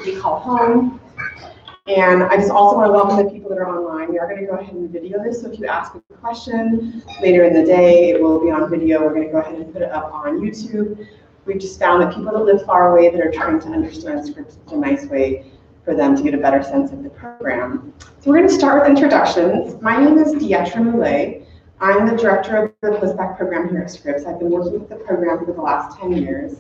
we call home. And I just also want to welcome the people that are online. We are going to go ahead and video this, so if you ask a question later in the day, it will be on video. We're going to go ahead and put it up on YouTube. We've just found that people that live far away that are trying to understand scripts is a nice way for them to get a better sense of the program. So we're going to start with introductions. My name is Dietra Moulet. I'm the director of the Post-bac program here at Scripps. I've been working with the program for the last 10 years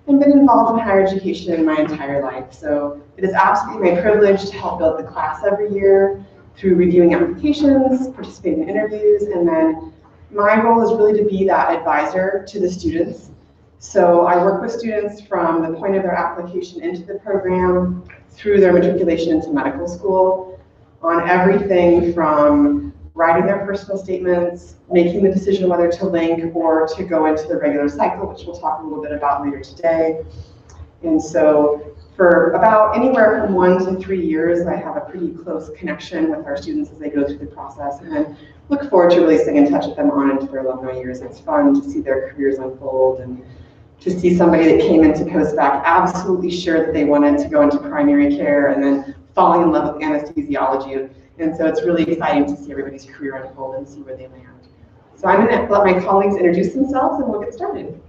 and been involved in higher education in my entire life. So it is absolutely my privilege to help build the class every year through reviewing applications, participating in interviews, and then my role is really to be that advisor to the students. So I work with students from the point of their application into the program through their matriculation into medical school on everything from writing their personal statements, making the decision whether to link or to go into the regular cycle, which we'll talk a little bit about later today. And so for about anywhere from 1 to 3 years, I have a pretty close connection with our students as they go through the process, and then look forward to really staying in touch with them on into their alumni years. It's fun to see their careers unfold and to see somebody that came into post-bac absolutely sure that they wanted to go into primary care and then falling in love with anesthesiology. And so it's really exciting to see everybody's career unfold and see where they land. So I'm going to let my colleagues introduce themselves and we'll get started.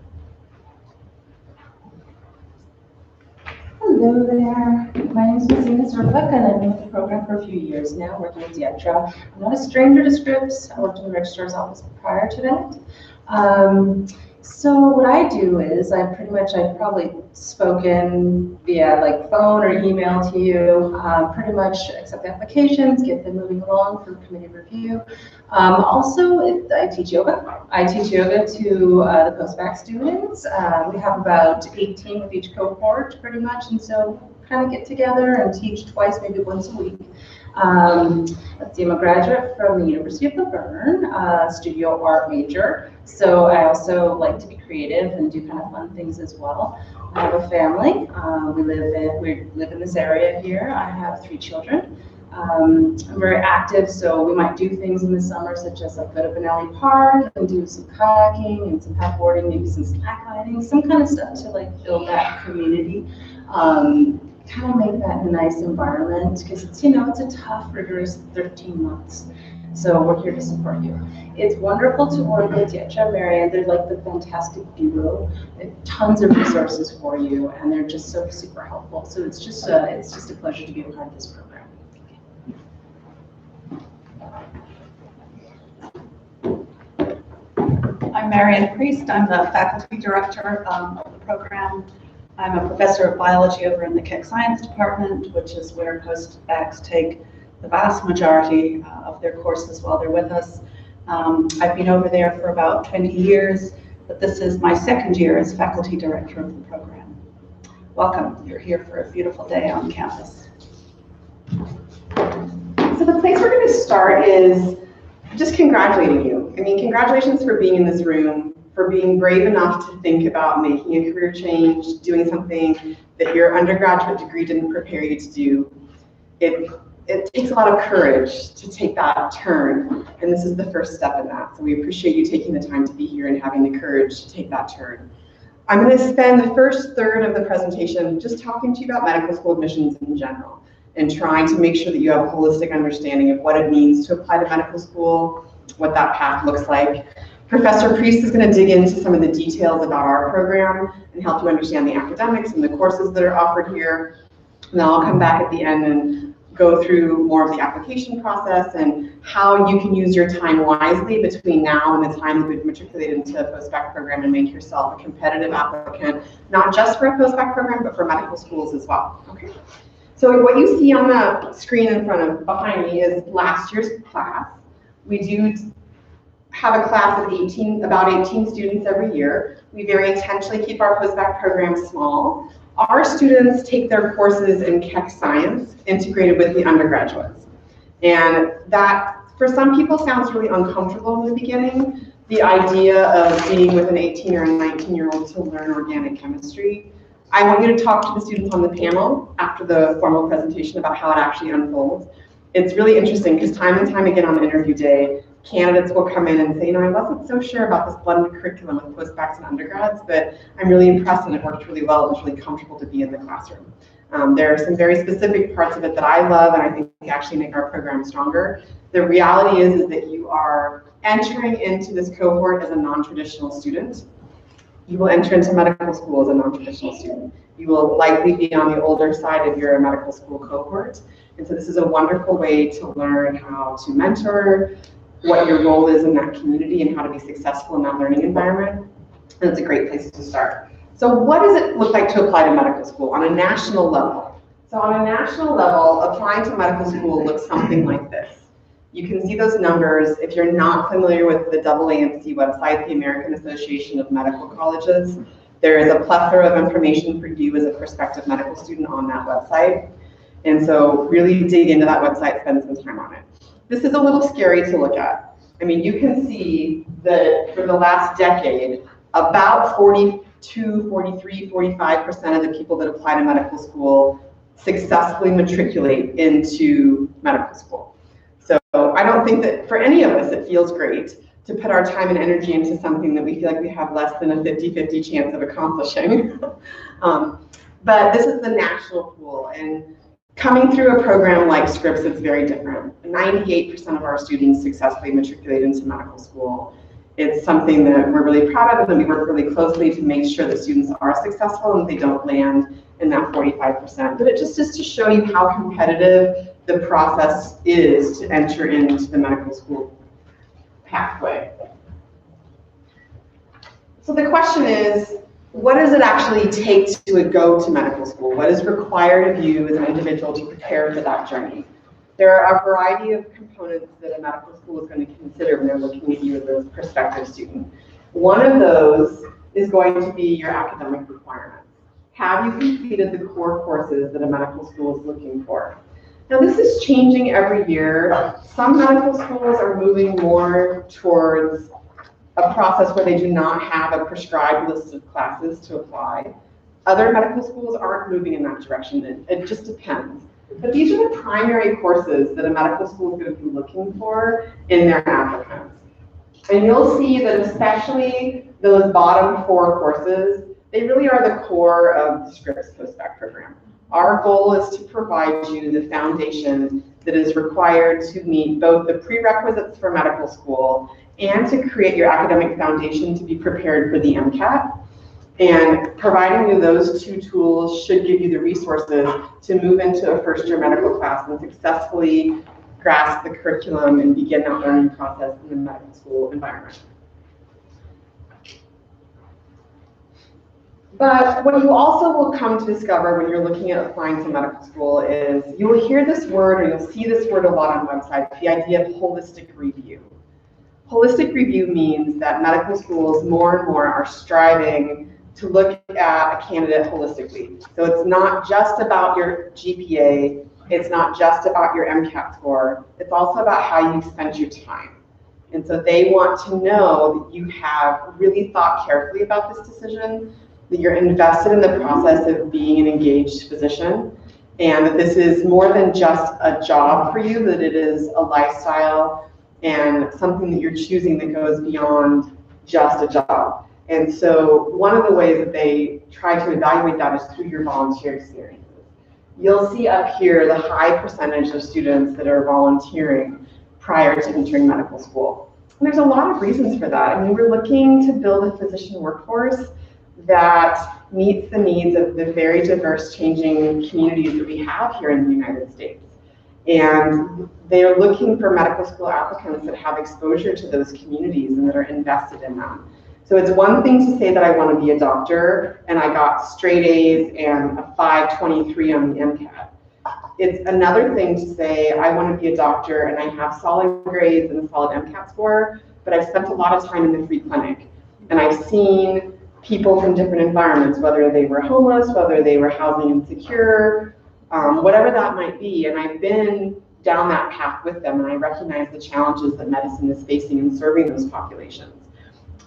Hello there. My name is Ms. Rebecca, and I've been with the program for a few years now, working with Dietra. I'm not a stranger to Scripps. I worked in the registrar's office prior to that. So what I do is I've probably spoken via like phone or email to you, pretty much accept applications, get them moving along for committee review. Also, I teach yoga. I teach yoga to the post-bac students. We have about 18 with each cohort pretty much, and so kind of get together and teach twice, maybe once a week. Let's see, I'm a graduate from the University of Laverne, studio art major. So I also like to be creative and do kind of fun things as well. I have a family. We live in this area here. I have 3 children. I'm very active, so we might do things in the summer, such as like go to Benelli Park and do some kayaking and some paddleboarding, maybe some slack riding, some kind of stuff to like build that community. Kind of make that a nice environment, because it's, you know, it's a tough, rigorous 13 months. So we're here to support you. It's wonderful to work with Dietra, Marianne. They're like the fantastic bureau. They have tons of resources for you, and they're just so super helpful. So it's just a pleasure to be a part of this program. I'm Marianne Priest. I'm the faculty director of the program. I'm a professor of biology over in the Keck Science Department, which is where post-bacs take the vast majority of their courses while they're with us. I've been over there for about 20 years, but this is my 2nd year as faculty director of the program. Welcome. You're here for a beautiful day on campus. So the place we're going to start is just congratulating you. I mean, congratulations for being in this room, for being brave enough to think about making a career change, doing something that your undergraduate degree didn't prepare you to do. It takes a lot of courage to take that turn, and this is the first step in that. So we appreciate you taking the time to be here and having the courage to take that turn. I'm going to spend the first third of the presentation just talking to you about medical school admissions in general, and trying to make sure that you have a holistic understanding of what it means to apply to medical school, what that path looks like. Professor Priest is going to dig into some of the details about our program and help you understand the academics and the courses that are offered here. And then I'll come back at the end and go through more of the application process and how you can use your time wisely between now and the time that you've matriculated into a post-bac program and make yourself a competitive applicant, not just for a post-bac program, but for medical schools as well. Okay. So what you see on the screen behind me is last year's class. We do have a class of about 18 students every year. We very intentionally keep our post-bac program small. Our students take their courses in Keck Science integrated with the undergraduates. And that, for some people, sounds really uncomfortable in the beginning, the idea of being with an 18 or a 19-year-old to learn organic chemistry. I want you to talk to the students on the panel after the formal presentation about how it actually unfolds. It's really interesting because time and time again on interview day, candidates will come in and say, you know, I wasn't so sure about this blended curriculum with post-bacs and undergrads, but I'm really impressed and it worked really well. It was really comfortable to be in the classroom. There are some very specific parts of it that I love and I think actually make our program stronger. The reality is that you are entering into this cohort as a non-traditional student. You will enter into medical school as a non-traditional student. You will likely be on the older side of your medical school cohort. And so this is a wonderful way to learn how to mentor, what your role is in that community, and how to be successful in that learning environment. And it's a great place to start. So what does it look like to apply to medical school on a national level? So on a national level, applying to medical school looks something like this. You can see those numbers. If you're not familiar with the AAMC website, the American Association of Medical Colleges, there is a plethora of information for you as a prospective medical student on that website. And so really dig into that website, spend some time on it. This is a little scary to look at. I mean, you can see that for the last decade, about 42, 43, 45% of the people that apply to medical school successfully matriculate into medical school. So I don't think that for any of us it feels great to put our time and energy into something that we feel like we have less than a 50-50 chance of accomplishing. But this is the national pool, and coming through a program like Scripps, it's very different. 98% of our students successfully matriculate into medical school. It's something that we're really proud of, and we work really closely to make sure that students are successful and they don't land in that 45%. But it just is to show you how competitive the process is to enter into the medical school pathway. So the question is, what does it actually take to go to medical school? What is required of you as an individual to prepare for that journey? There are a variety of components that a medical school is going to consider when they're looking at you as a prospective student. One of those is going to be your academic requirements. Have you completed the core courses that a medical school is looking for? Now, this is changing every year. Some medical schools are moving more towards a process where they do not have a prescribed list of classes to apply. Other medical schools aren't moving in that direction. It just depends. But these are the primary courses that a medical school is going to be looking for in their applicants. And you'll see that especially those bottom 4 courses, they really are the core of the Scripps Post-bac program. Our goal is to provide you the foundation that is required to meet both the prerequisites for medical school and to create your academic foundation to be prepared for the MCAT. And providing you those 2 tools should give you the resources to move into a first-year medical class and successfully grasp the curriculum and begin that learning process in the medical school environment. But what you also will come to discover when you're looking at applying to medical school is you will hear this word, or you'll see this word a lot on websites, the idea of holistic review. Holistic review means that medical schools more and more are striving to look at a candidate holistically. So it's not just about your GPA, it's not just about your MCAT score, it's also about how you spent your time. And so they want to know that you have really thought carefully about this decision, that you're invested in the process of being an engaged physician, and that this is more than just a job for you, that it is a lifestyle and something that you're choosing that goes beyond just a job. And so one of the ways that they try to evaluate that is through your volunteer experiences. You'll see up here the high percentage of students that are volunteering prior to entering medical school. And there's a lot of reasons for that. I mean, we're looking to build a physician workforce that meets the needs of the very diverse, changing communities that we have here in the United States. And they are looking for medical school applicants that have exposure to those communities and that are invested in them. So it's one thing to say that I want to be a doctor and I got straight A's and a 523 on the MCAT. It's another thing to say I want to be a doctor and I have solid grades and a solid MCAT score, but I've spent a lot of time in the free clinic. And I've seen people from different environments, whether they were homeless, whether they were housing insecure, whatever that might be. And I've been down that path with them and I recognize the challenges that medicine is facing in serving those populations.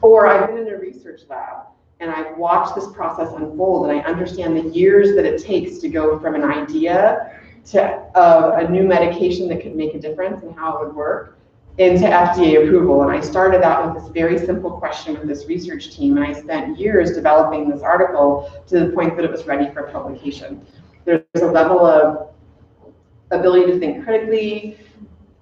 Or I've been in a research lab and I've watched this process unfold and I understand the years that it takes to go from an idea to a new medication that could make a difference and how it would work into FDA approval. And I started out with this very simple question with this research team and I spent years developing this article to the point that it was ready for publication. There's a level of ability to think critically,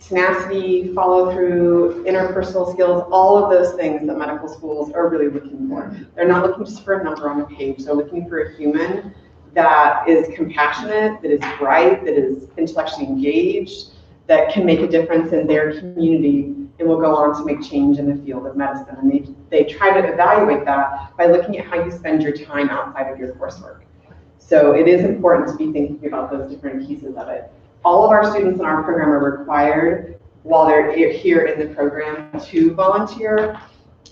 tenacity, follow through, interpersonal skills, all of those things that medical schools are really looking for. They're not looking just for a number on a page. They're looking for a human that is compassionate, that is bright, that is intellectually engaged, that can make a difference in their community and will go on to make change in the field of medicine. And they try to evaluate that by looking at how you spend your time outside of your coursework. So it is important to be thinking about those different pieces of it. All of our students in our program are required, while they're here in the program, to volunteer.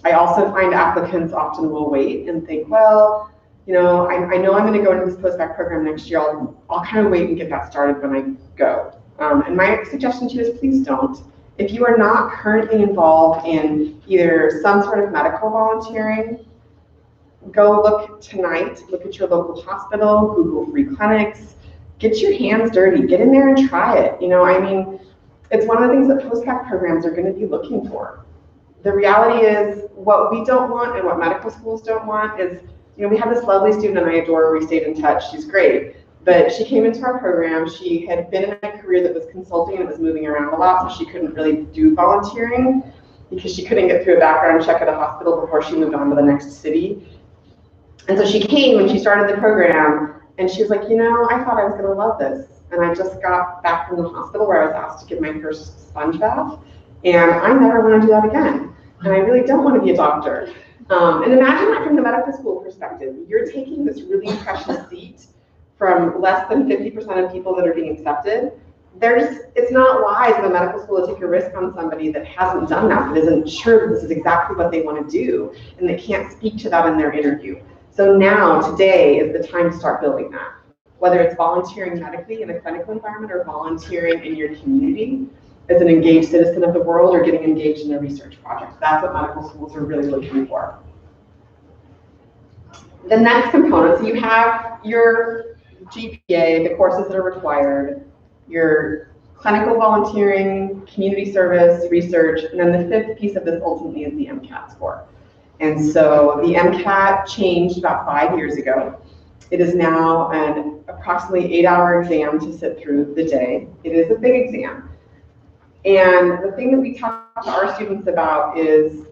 I also find applicants often will wait and think, well, you know I'm going to go into this post-bac program next year. I'll kind of wait and get that started when I go. And my suggestion to you is please don't. If you are not currently involved in either some sort of medical volunteering, go look tonight, look at your local hospital, Google free clinics, get your hands dirty, get in there and try it. It's one of the things that post-bac programs are going to be looking for. The reality is what we don't want and what medical schools don't want is, we have this lovely student and I adore her, we stayed in touch, she's great. But she came into our program, she had been in a career that was consulting and was moving around a lot, so she couldn't really do volunteering because she couldn't get through a background check at a hospital before she moved on to the next city. And so she came when she started the program, and she was like, I thought I was gonna love this. And I just got back from the hospital where I was asked to give my first sponge bath, and I never wanna do that again. And I really don't wanna be a doctor. And imagine that from the medical school perspective. You're taking this really precious seat from less than 50% of people that are being accepted. It's not wise in a medical school to take a risk on somebody that hasn't done that isn't sure that this is exactly what they want to do, and they can't speak to that in their interview. So now, today, is the time to start building that. Whether it's volunteering medically in a clinical environment or volunteering in your community as an engaged citizen of the world or getting engaged in a research project. That's what medical schools are really looking for. The next component, so you have your GPA, the courses that are required, your clinical volunteering, community service, research, and then the fifth piece of this ultimately is the MCAT score. And so the MCAT changed about 5 years ago. It is now an approximately 8-hour exam to sit through the day. It is a big exam. And the thing that we talk to our students about is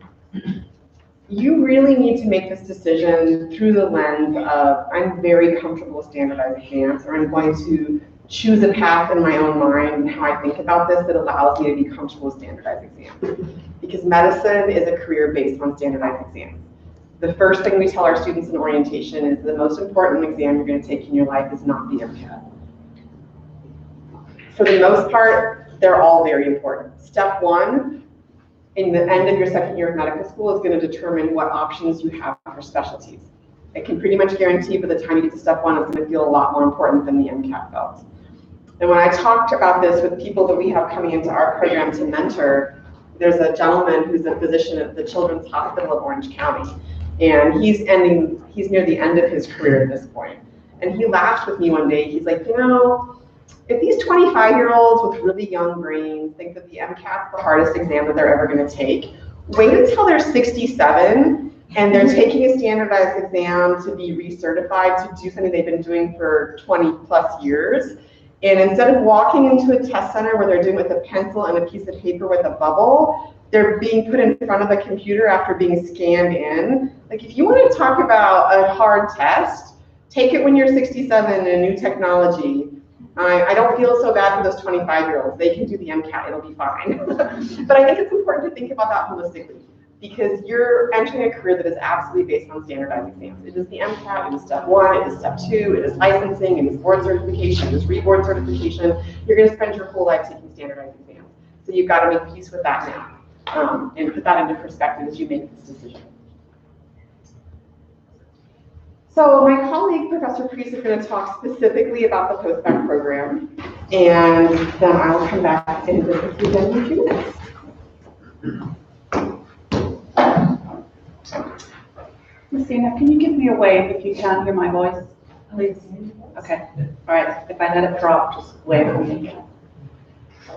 you really need to make this decision through the lens of I'm very comfortable with standardized exams, or I'm going to choose a path in my own mind and how I think about this that allows me to be comfortable with standardized exams. Because medicine is a career based on standardized exams. The first thing we tell our students in orientation is the most important exam you're going to take in your life is not the MCAT. For the most part, they're all very important. Step one, in the end of your second year of medical school, is going to determine what options you have for specialties. I can pretty much guarantee by the time you get to step one, it's going to feel a lot more important than the MCAT felt. And when I talked about this with people that we have coming into our program to mentor, there's a gentleman who's a physician at the Children's Hospital of Orange County, and he's near the end of his career at this point. And he laughed with me one day. He's like, if these 25-year-olds with really young brains think that the MCAT's the hardest exam that they're ever going to take, wait until they're 67 and they're taking a standardized exam to be recertified to do something they've been doing for 20 plus years. And instead of walking into a test center where they're doing it with a pencil and a piece of paper with a bubble, they're being put in front of a computer after being scanned in. Like, if you want to talk about a hard test, take it when you're 67 and a new technology. I don't feel so bad for those 25-year-olds. They can do the MCAT, it'll be fine. But I think it's important to think about that holistically, because you're entering a career that is absolutely based on standardized exams. It is the MCAT, it is step one, it is step two, it is licensing, it is board certification, it is reboard certification. You're going to spend your whole life taking standardized exams. So you've got to make peace with that now, and put that into perspective as you make this decision. So my colleague, Professor Priest, is going to talk specifically about the post-bac program, and then I'll come back and visit with you in a few minutes. Messina, can you give me a wave if you can't hear my voice, please? Okay. All right. If I let it drop, just wave at me.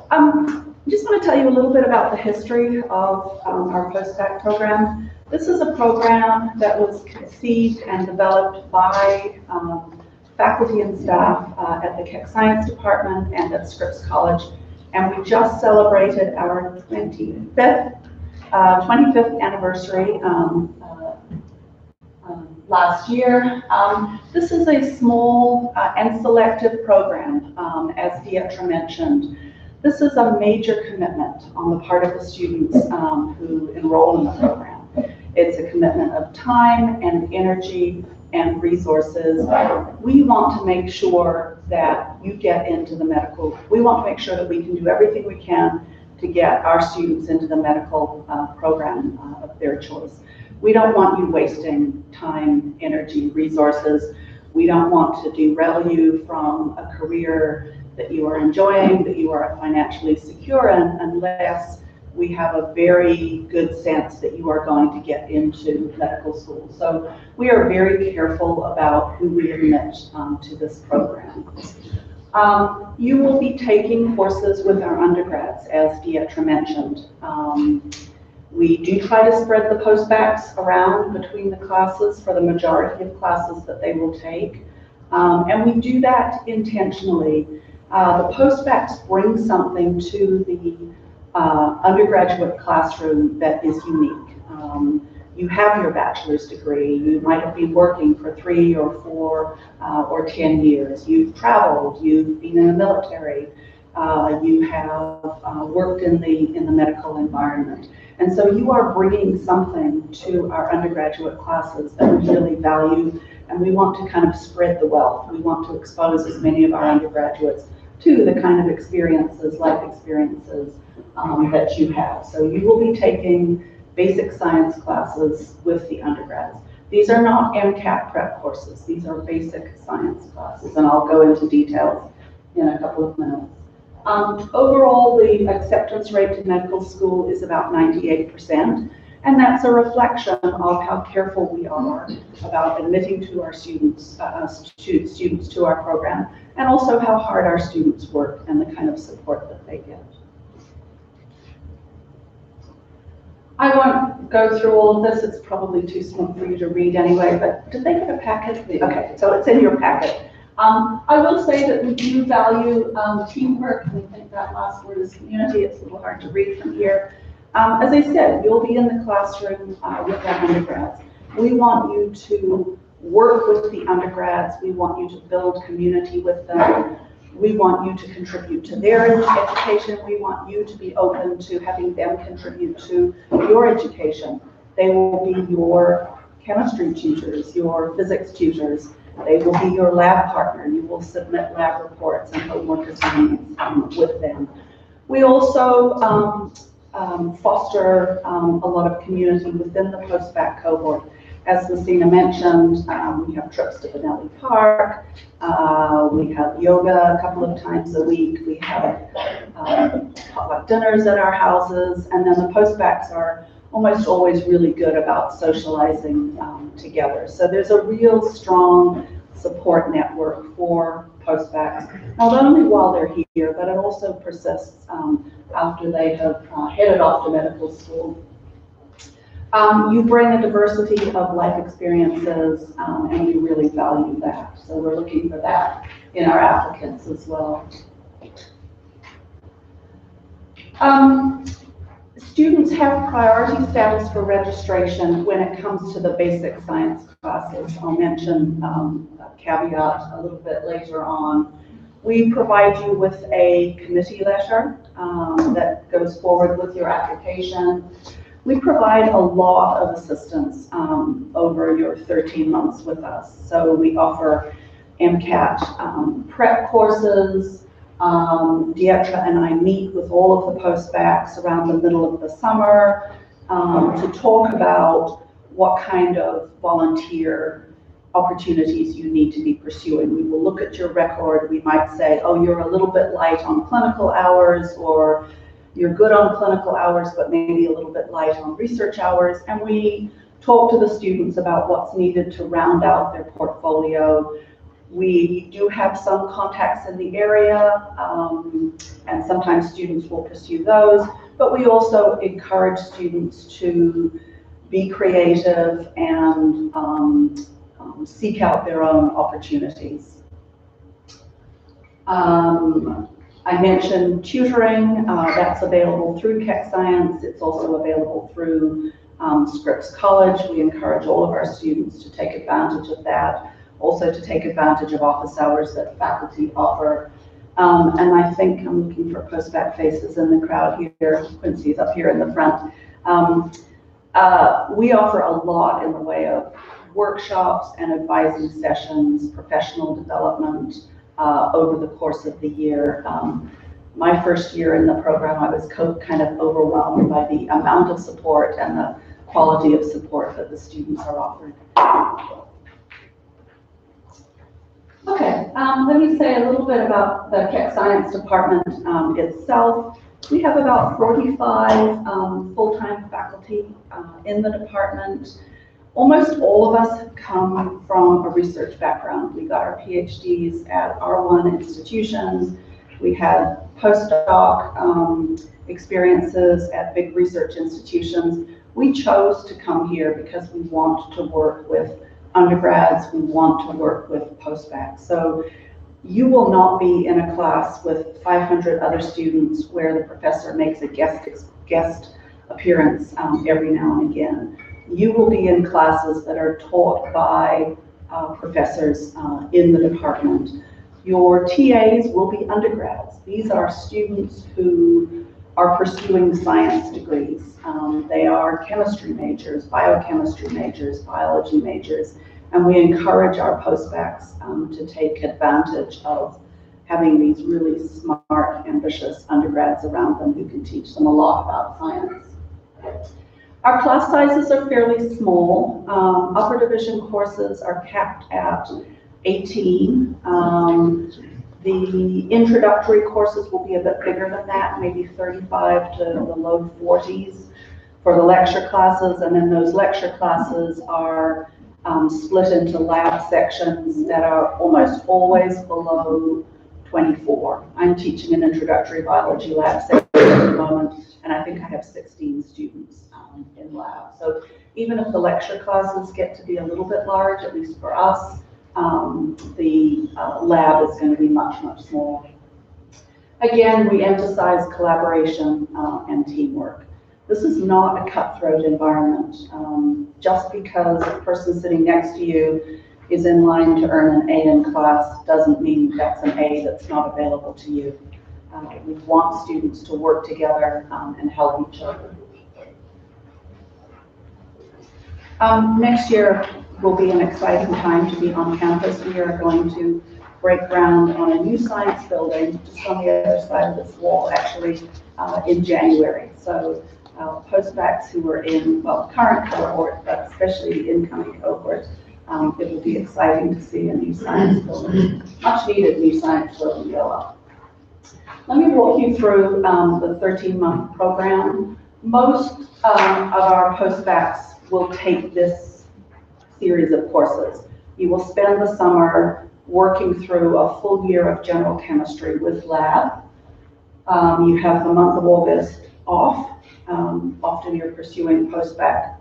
I just want to tell you a little bit about the history of our post-bac program. This is a program that was conceived and developed by faculty and staff at the Keck Science Department and at Scripps College. And we just celebrated our 25th anniversary last year. This is a small and selective program, as Dietra mentioned. This is a major commitment on the part of the students who enroll in the program. It's a commitment of time and energy and resources. We want to make sure that you get into the medical, we want to make sure that we can do everything we can to get our students into the medical program of their choice. We don't want you wasting time, energy, resources. We don't want to derail you from a career that you are enjoying, that you are financially secure in, unless we have a very good sense that you are going to get into medical school. So we are very careful about who we admit to this program. You will be taking courses with our undergrads, as Dietra mentioned. We do try to spread the post-bacs around between the classes for the majority of classes that they will take. And we do that intentionally. The post-bacs bring something to the undergraduate classroom that is unique. You have your bachelor's degree. You might have been working for 3 or 4 or 10 years. You've traveled. You've been in the military. You have worked in the medical environment. And so you are bringing something to our undergraduate classes that we really value, and we want to kind of spread the wealth. We want to expose as many of our undergraduates to the kind of experiences, life experiences that you have. So you will be taking basic science classes with the undergrads. These are not MCAT prep courses. These are basic science classes, and I'll go into details in a couple of minutes. Overall, the acceptance rate to medical school is about 98%, and that's a reflection of how careful we are about admitting to our students to our program, and also how hard our students work and the kind of support that they get. I won't go through all of this. It's probably too small for you to read anyway, but did they get a packet? Okay, so it's in your packet. I will say that we do value teamwork, and I think that last word is community. It's a little hard to read from here. As I said, you'll be in the classroom with our undergrads. We want you to work with the undergrads. We want you to build community with them. We want you to contribute to their education. We want you to be open to having them contribute to your education. They will be your chemistry tutors, your physics tutors. They will be your lab partner. You will submit lab reports and homework assignments with them. We also foster a lot of community within the post-bac cohort. As Messina mentioned, we have trips to Benelli Park. We have yoga a couple of times a week. We have potluck dinners at our houses. And then the post-bacs are almost always really good about socializing together. So there's a real strong support network for post-bacs, not only while they're here, but it also persists after they have headed off to medical school. You bring a diversity of life experiences, and we really value that. So we're looking for that in our applicants as well. Students have priority status for registration when it comes to the basic science classes. I'll mention a caveat a little bit later on. We provide you with a committee letter that goes forward with your application. We provide a lot of assistance over your 13 months with us. So we offer MCAT prep courses. Dietra and I meet with all of the post-bacs around the middle of the summer to talk about what kind of volunteer opportunities you need to be pursuing. We will look at your record. We might say, oh, you're a little bit light on clinical hours, or you're good on clinical hours, but maybe a little bit light on research hours. And we talk to the students about what's needed to round out their portfolio. We do have some contacts in the area, and sometimes students will pursue those, but we also encourage students to be creative and seek out their own opportunities. I mentioned tutoring, that's available through Keck Science. It's also available through Scripps College. We encourage all of our students to take advantage of that, also to take advantage of office hours that faculty offer. And I think I'm looking for post-bac faces in the crowd here. Quincy's up here in the front. We offer a lot in the way of workshops and advising sessions, professional development over the course of the year. My first year in the program, I was kind of overwhelmed by the amount of support and the quality of support that the students are offered. Okay, let me say a little bit about the Keck Science Department itself. We have about 45 full-time faculty in the department. Almost all of us have come from a research background. We got our PhDs at R1 institutions. We had postdoc experiences at big research institutions. We chose to come here because we want to work with undergrads, we want to work with post-bac. So you will not be in a class with 500 other students where the professor makes a guest appearance every now and again. You will be in classes that are taught by professors in the department. Your TAs will be undergrads. These are students who are pursuing science degrees. They are chemistry majors, biochemistry majors, biology majors, and we encourage our post-bacs to take advantage of having these really smart, ambitious undergrads around them who can teach them a lot about science. Our class sizes are fairly small. Upper division courses are capped at 18. The introductory courses will be a bit bigger than that, maybe 35 to the low 40s for the lecture classes, and then those lecture classes are split into lab sections that are almost always below 24. I'm teaching an introductory biology lab section at the moment, and I think I have 16 students in lab. So even if the lecture classes get to be a little bit large, at least for us, the lab is going to be much, much smaller. Again, we emphasize collaboration and teamwork. This is not a cutthroat environment. Just because the person sitting next to you is in line to earn an A in class doesn't mean that's an A that's not available to you. We want students to work together and help each other. Next year will be an exciting time to be on campus. We are going to break ground on a new science building just on the other side of this wall, actually in January. So post-bacs who are in, well, current cohort, but especially the incoming cohort, it will be exciting to see a new science building, much needed new science building go up. Let me walk you through the 13-month program. Most of our post-bacs will take this series of courses. You will spend the summer working through a full year of general chemistry with lab. You have the month of August off. Often you're pursuing post-bac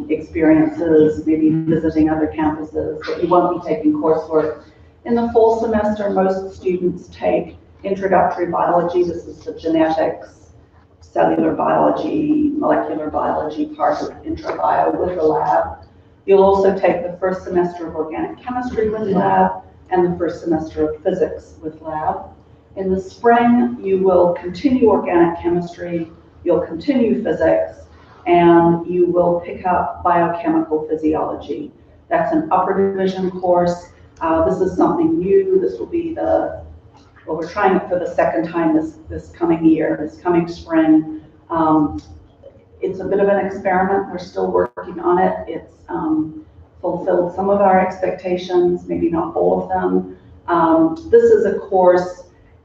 experiences, maybe visiting other campuses, but you won't be taking coursework. In the fall semester, most students take introductory biology. This is the genetics, cellular biology, molecular biology part of intro-bio with the lab. You'll also take the first semester of organic chemistry with lab and the first semester of physics with lab. In the spring, you will continue organic chemistry, you'll continue physics, and you will pick up biochemical physiology. That's an upper division course. This is something new. This will be well, we're trying it for the second time this coming year, this coming spring. It's a bit of an experiment. We're still working on it. It's fulfilled some of our expectations, maybe not all of them. This is a course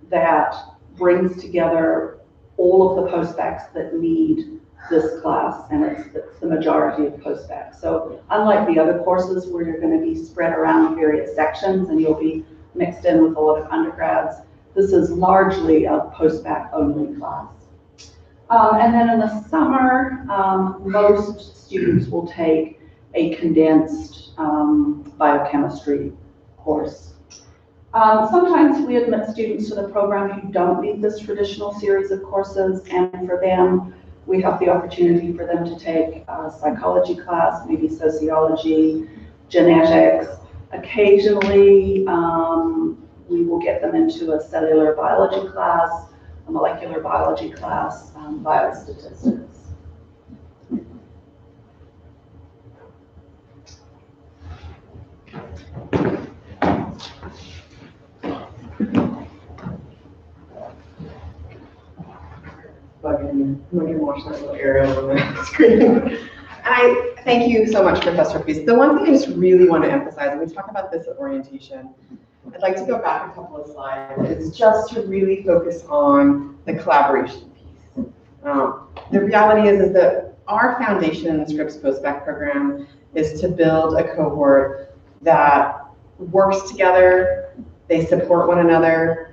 that brings together all of the post-bacs that need this class, and it's the majority of post-bacs. So unlike the other courses where you're going to be spread around various sections and you'll be mixed in with a lot of undergrads, this is largely a post-bac only class. And then in the summer, most students will take a condensed biochemistry course. Sometimes we admit students to the program who don't need this traditional series of courses, and for them, we have the opportunity for them to take a psychology class, maybe sociology, genetics. Occasionally, we will get them into a cellular biology class, a molecular biology class, biostatistics. I'm going to watch that little aerial on the screen. I thank you so much, Professor Priest. The one thing I just really want to emphasize, and we talk about this at orientation, I'd like to go back a couple of slides, is just to really focus on the collaboration piece. The reality is that our foundation in the Scripps Post-bac program is to build a cohort that works together, they support one another.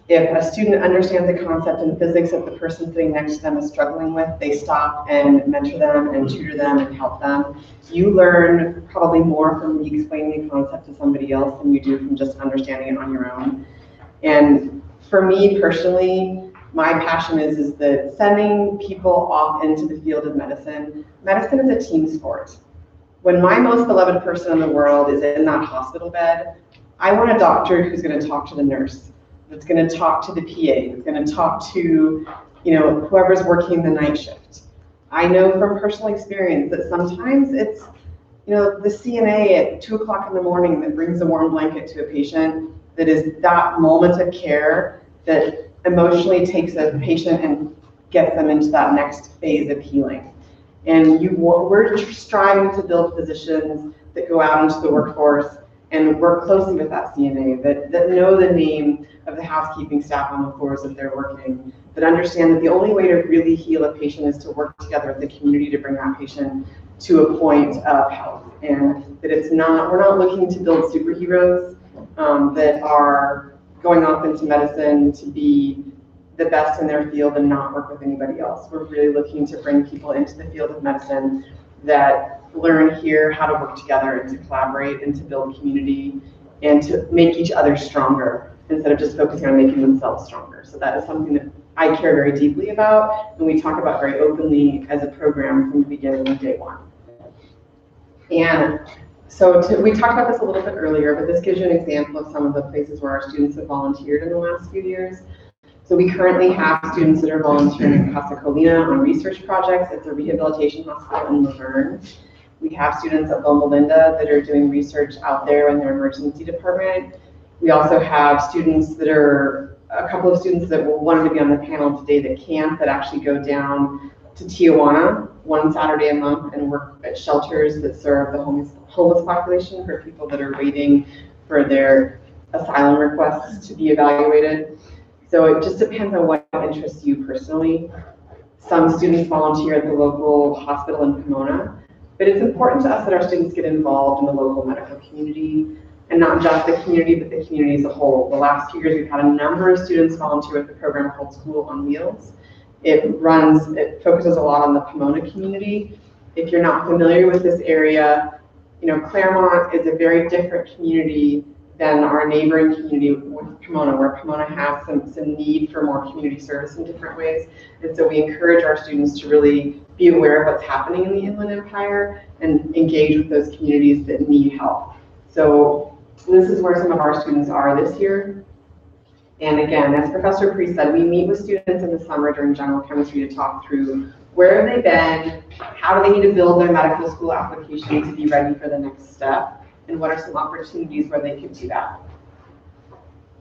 If a student understands a concept in physics that the person sitting next to them is struggling with, they stop and mentor them and tutor them and help them. You learn probably more from me explaining a concept to somebody else than you do from just understanding it on your own. And for me personally, my passion is that sending people off into the field of medicine, medicine is a team sport. When my most beloved person in the world is in that hospital bed, I want a doctor who's going to talk to the nurse, that's going to talk to the PA, that's going to talk to, whoever's working the night shift. I know from personal experience that sometimes it's, the CNA at 2 o'clock in the morning that brings a warm blanket to a patient, that is that moment of care that emotionally takes a patient and gets them into that next phase of healing. And we're striving to build physicians that go out into the workforce and work closely with that CNA, that know the name of the housekeeping staff on the floors that they're working, that understand that the only way to really heal a patient is to work together with the community to bring that patient to a point of health. And that we're not looking to build superheroes that are going off into medicine to be the best in their field and not work with anybody else. We're really looking to bring people into the field of medicine that learn here how to work together and to collaborate and to build community and to make each other stronger instead of just focusing on making themselves stronger. So that is something that I care very deeply about, and we talk about very openly as a program from the beginning of day one. And so we talked about this a little bit earlier, but this gives you an example of some of the places where our students have volunteered in the last few years. So we currently have students that are volunteering in Casa Colina on research projects. It's a rehabilitation hospital in Laverne. We have students at Loma Linda that are doing research out there in their emergency department. We also have students that are, a couple of students that wanted to be on the panel today that can't, that actually go down to Tijuana one Saturday a month and work at shelters that serve the homeless population for people that are waiting for their asylum requests to be evaluated. So it just depends on what interests you personally. Some students volunteer at the local hospital in Pomona, but it's important to us that our students get involved in the local medical community, and not just the community, but the community as a whole. The last few years, we've had a number of students volunteer with the program called School on Wheels. It focuses a lot on the Pomona community. If you're not familiar with this area, Claremont is a very different community than our neighboring community with Pomona, where Pomona has some need for more community service in different ways. And so we encourage our students to really be aware of what's happening in the Inland Empire and engage with those communities that need help. So this is where some of our students are this year. And again, as Professor Priest said, we meet with students in the summer during general chemistry to talk through where have they been, how do they need to build their medical school application to be ready for the next step, and what are some opportunities where they could do that.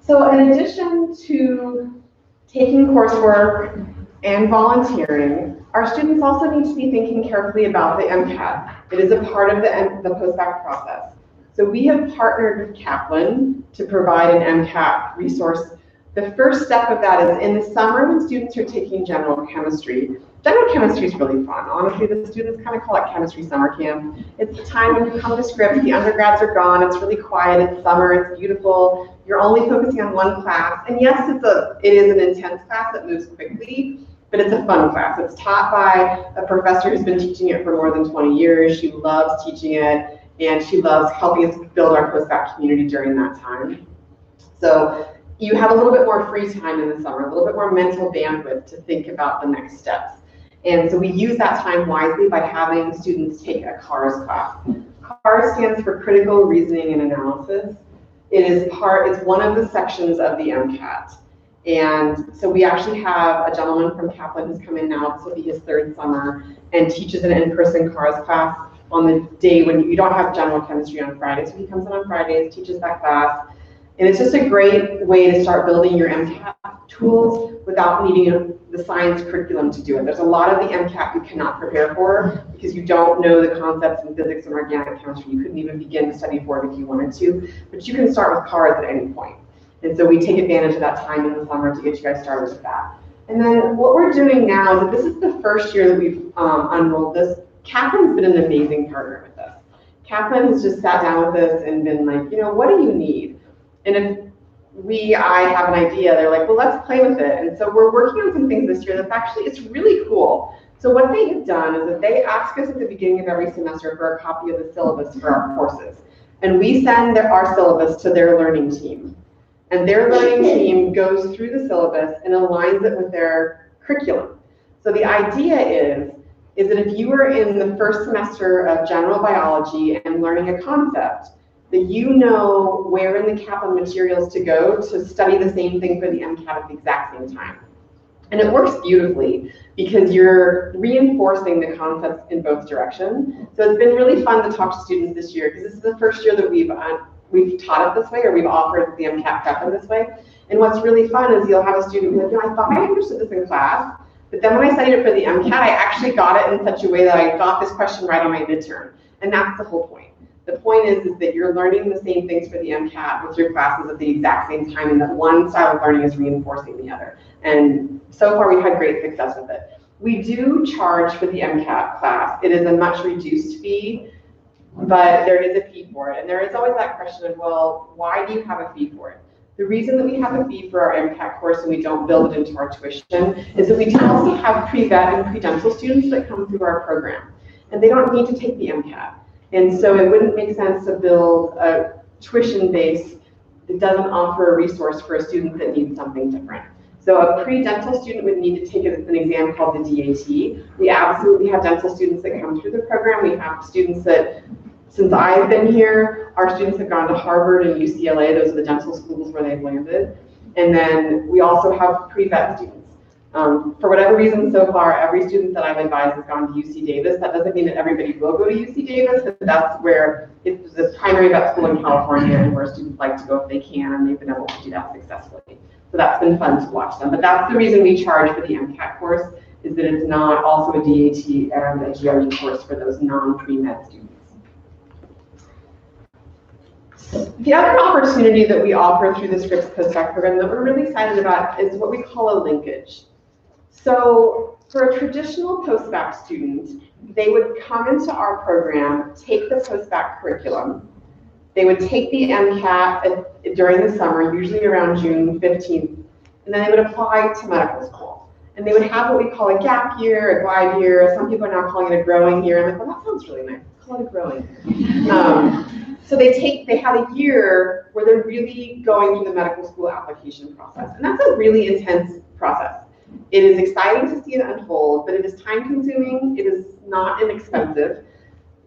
So in addition to taking coursework and volunteering, our students also need to be thinking carefully about the MCAT. It is a part of the post-bac process. So we have partnered with Kaplan to provide an MCAT resource. The first step of that is in the summer when students are taking general chemistry. General chemistry is really fun. Honestly, the students kind of call it chemistry summer camp. It's the time when you come to Scripps, the undergrads are gone, it's really quiet, it's summer, it's beautiful. You're only focusing on one class. And yes, it is an intense class that moves quickly, but it's a fun class. It's taught by a professor who's been teaching it for more than 20 years. She loves teaching it, and she loves helping us build our post-bac community during that time. So you have a little bit more free time in the summer, a little bit more mental bandwidth to think about the next steps. And so we use that time wisely by having students take a CARS class. CARS stands for Critical Reasoning and Analysis. It's one of the sections of the MCAT. And so we actually have a gentleman from Kaplan who's come in now, this will be his 3rd summer, and teaches an in-person CARS class on the day when you don't have general chemistry on Fridays. So he comes in on Fridays, teaches that class. And it's just a great way to start building your MCAT tools without needing the science curriculum to do it. There's a lot of the MCAT you cannot prepare for because you don't know the concepts in physics and organic chemistry. You couldn't even begin to study for it if you wanted to, but you can start with CARS at any point. And so we take advantage of that time in the summer to get you guys started with that. And then what we're doing now is that this is the first year that we've unrolled this. Kaplan's been an amazing partner with us. Kaplan has just sat down with us and been like, what do you need? And if I have an idea, they're like, well, let's play with it. And so we're working on some things this year that's actually, it's really cool. So what they have done is that they ask us at the beginning of every semester for a copy of the syllabus for our courses. And we send our syllabus to their learning team. And their learning team goes through the syllabus and aligns it with their curriculum. So the idea is that if you were in the first semester of general biology and learning a concept, that you know where in the Kaplan materials to go to study the same thing for the MCAT at the exact same time. And it works beautifully because you're reinforcing the concepts in both directions. So it's been really fun to talk to students this year because this is the first year that we've taught it this way, or we've offered the MCAT prep in this way. And what's really fun is you'll have a student be like, I thought I understood this in class, but then when I studied it for the MCAT, I actually got it in such a way that I got this question right on my midterm. And that's the whole point. The point is that you're learning the same things for the MCAT with your classes at the exact same time, and that one style of learning is reinforcing the other. And so far, we've had great success with it. We do charge for the MCAT class. It is a much reduced fee, but there is a fee for it. And there is always that question of, well, why do you have a fee for it? The reason that we have a fee for our MCAT course and we don't build it into our tuition is that we do also have pre-vet and pre-dental students that come through our program, and they don't need to take the MCAT. And so it wouldn't make sense to build a tuition base that doesn't offer a resource for a student that needs something different. So a pre-dental student would need to take an exam called the DAT. We absolutely have dental students that come through the program. We have students that, since I've been here, our students have gone to Harvard and UCLA. Those are the dental schools where they've landed. And then we also have pre-vet students. For whatever reason so far, every student that I've advised has gone to UC Davis. That doesn't mean that everybody will go to UC Davis, but that's where it's the primary vet school in California and where students like to go if they can, and they've been able to do that successfully. So that's been fun to watch them. But that's the reason we charge for the MCAT course, is that it's not also a DAT and a GRE course for those non-pre-med students. The other opportunity that we offer through the Scripps Post-bac program that we're really excited about is what we call a linkage. So for a traditional post-bac student, they would come into our program, take the post-bac curriculum. They would take the MCAT during the summer, usually around June 15th, and then they would apply to medical school. And they would have what we call a gap year, a glide year. Some people are now calling it a growing year. I'm like, well, that sounds really nice. Let's call it a growing year. So they have a year where they're really going through the medical school application process. And that's a really intense process. It is exciting to see it unfold, but it is time consuming. It is not inexpensive,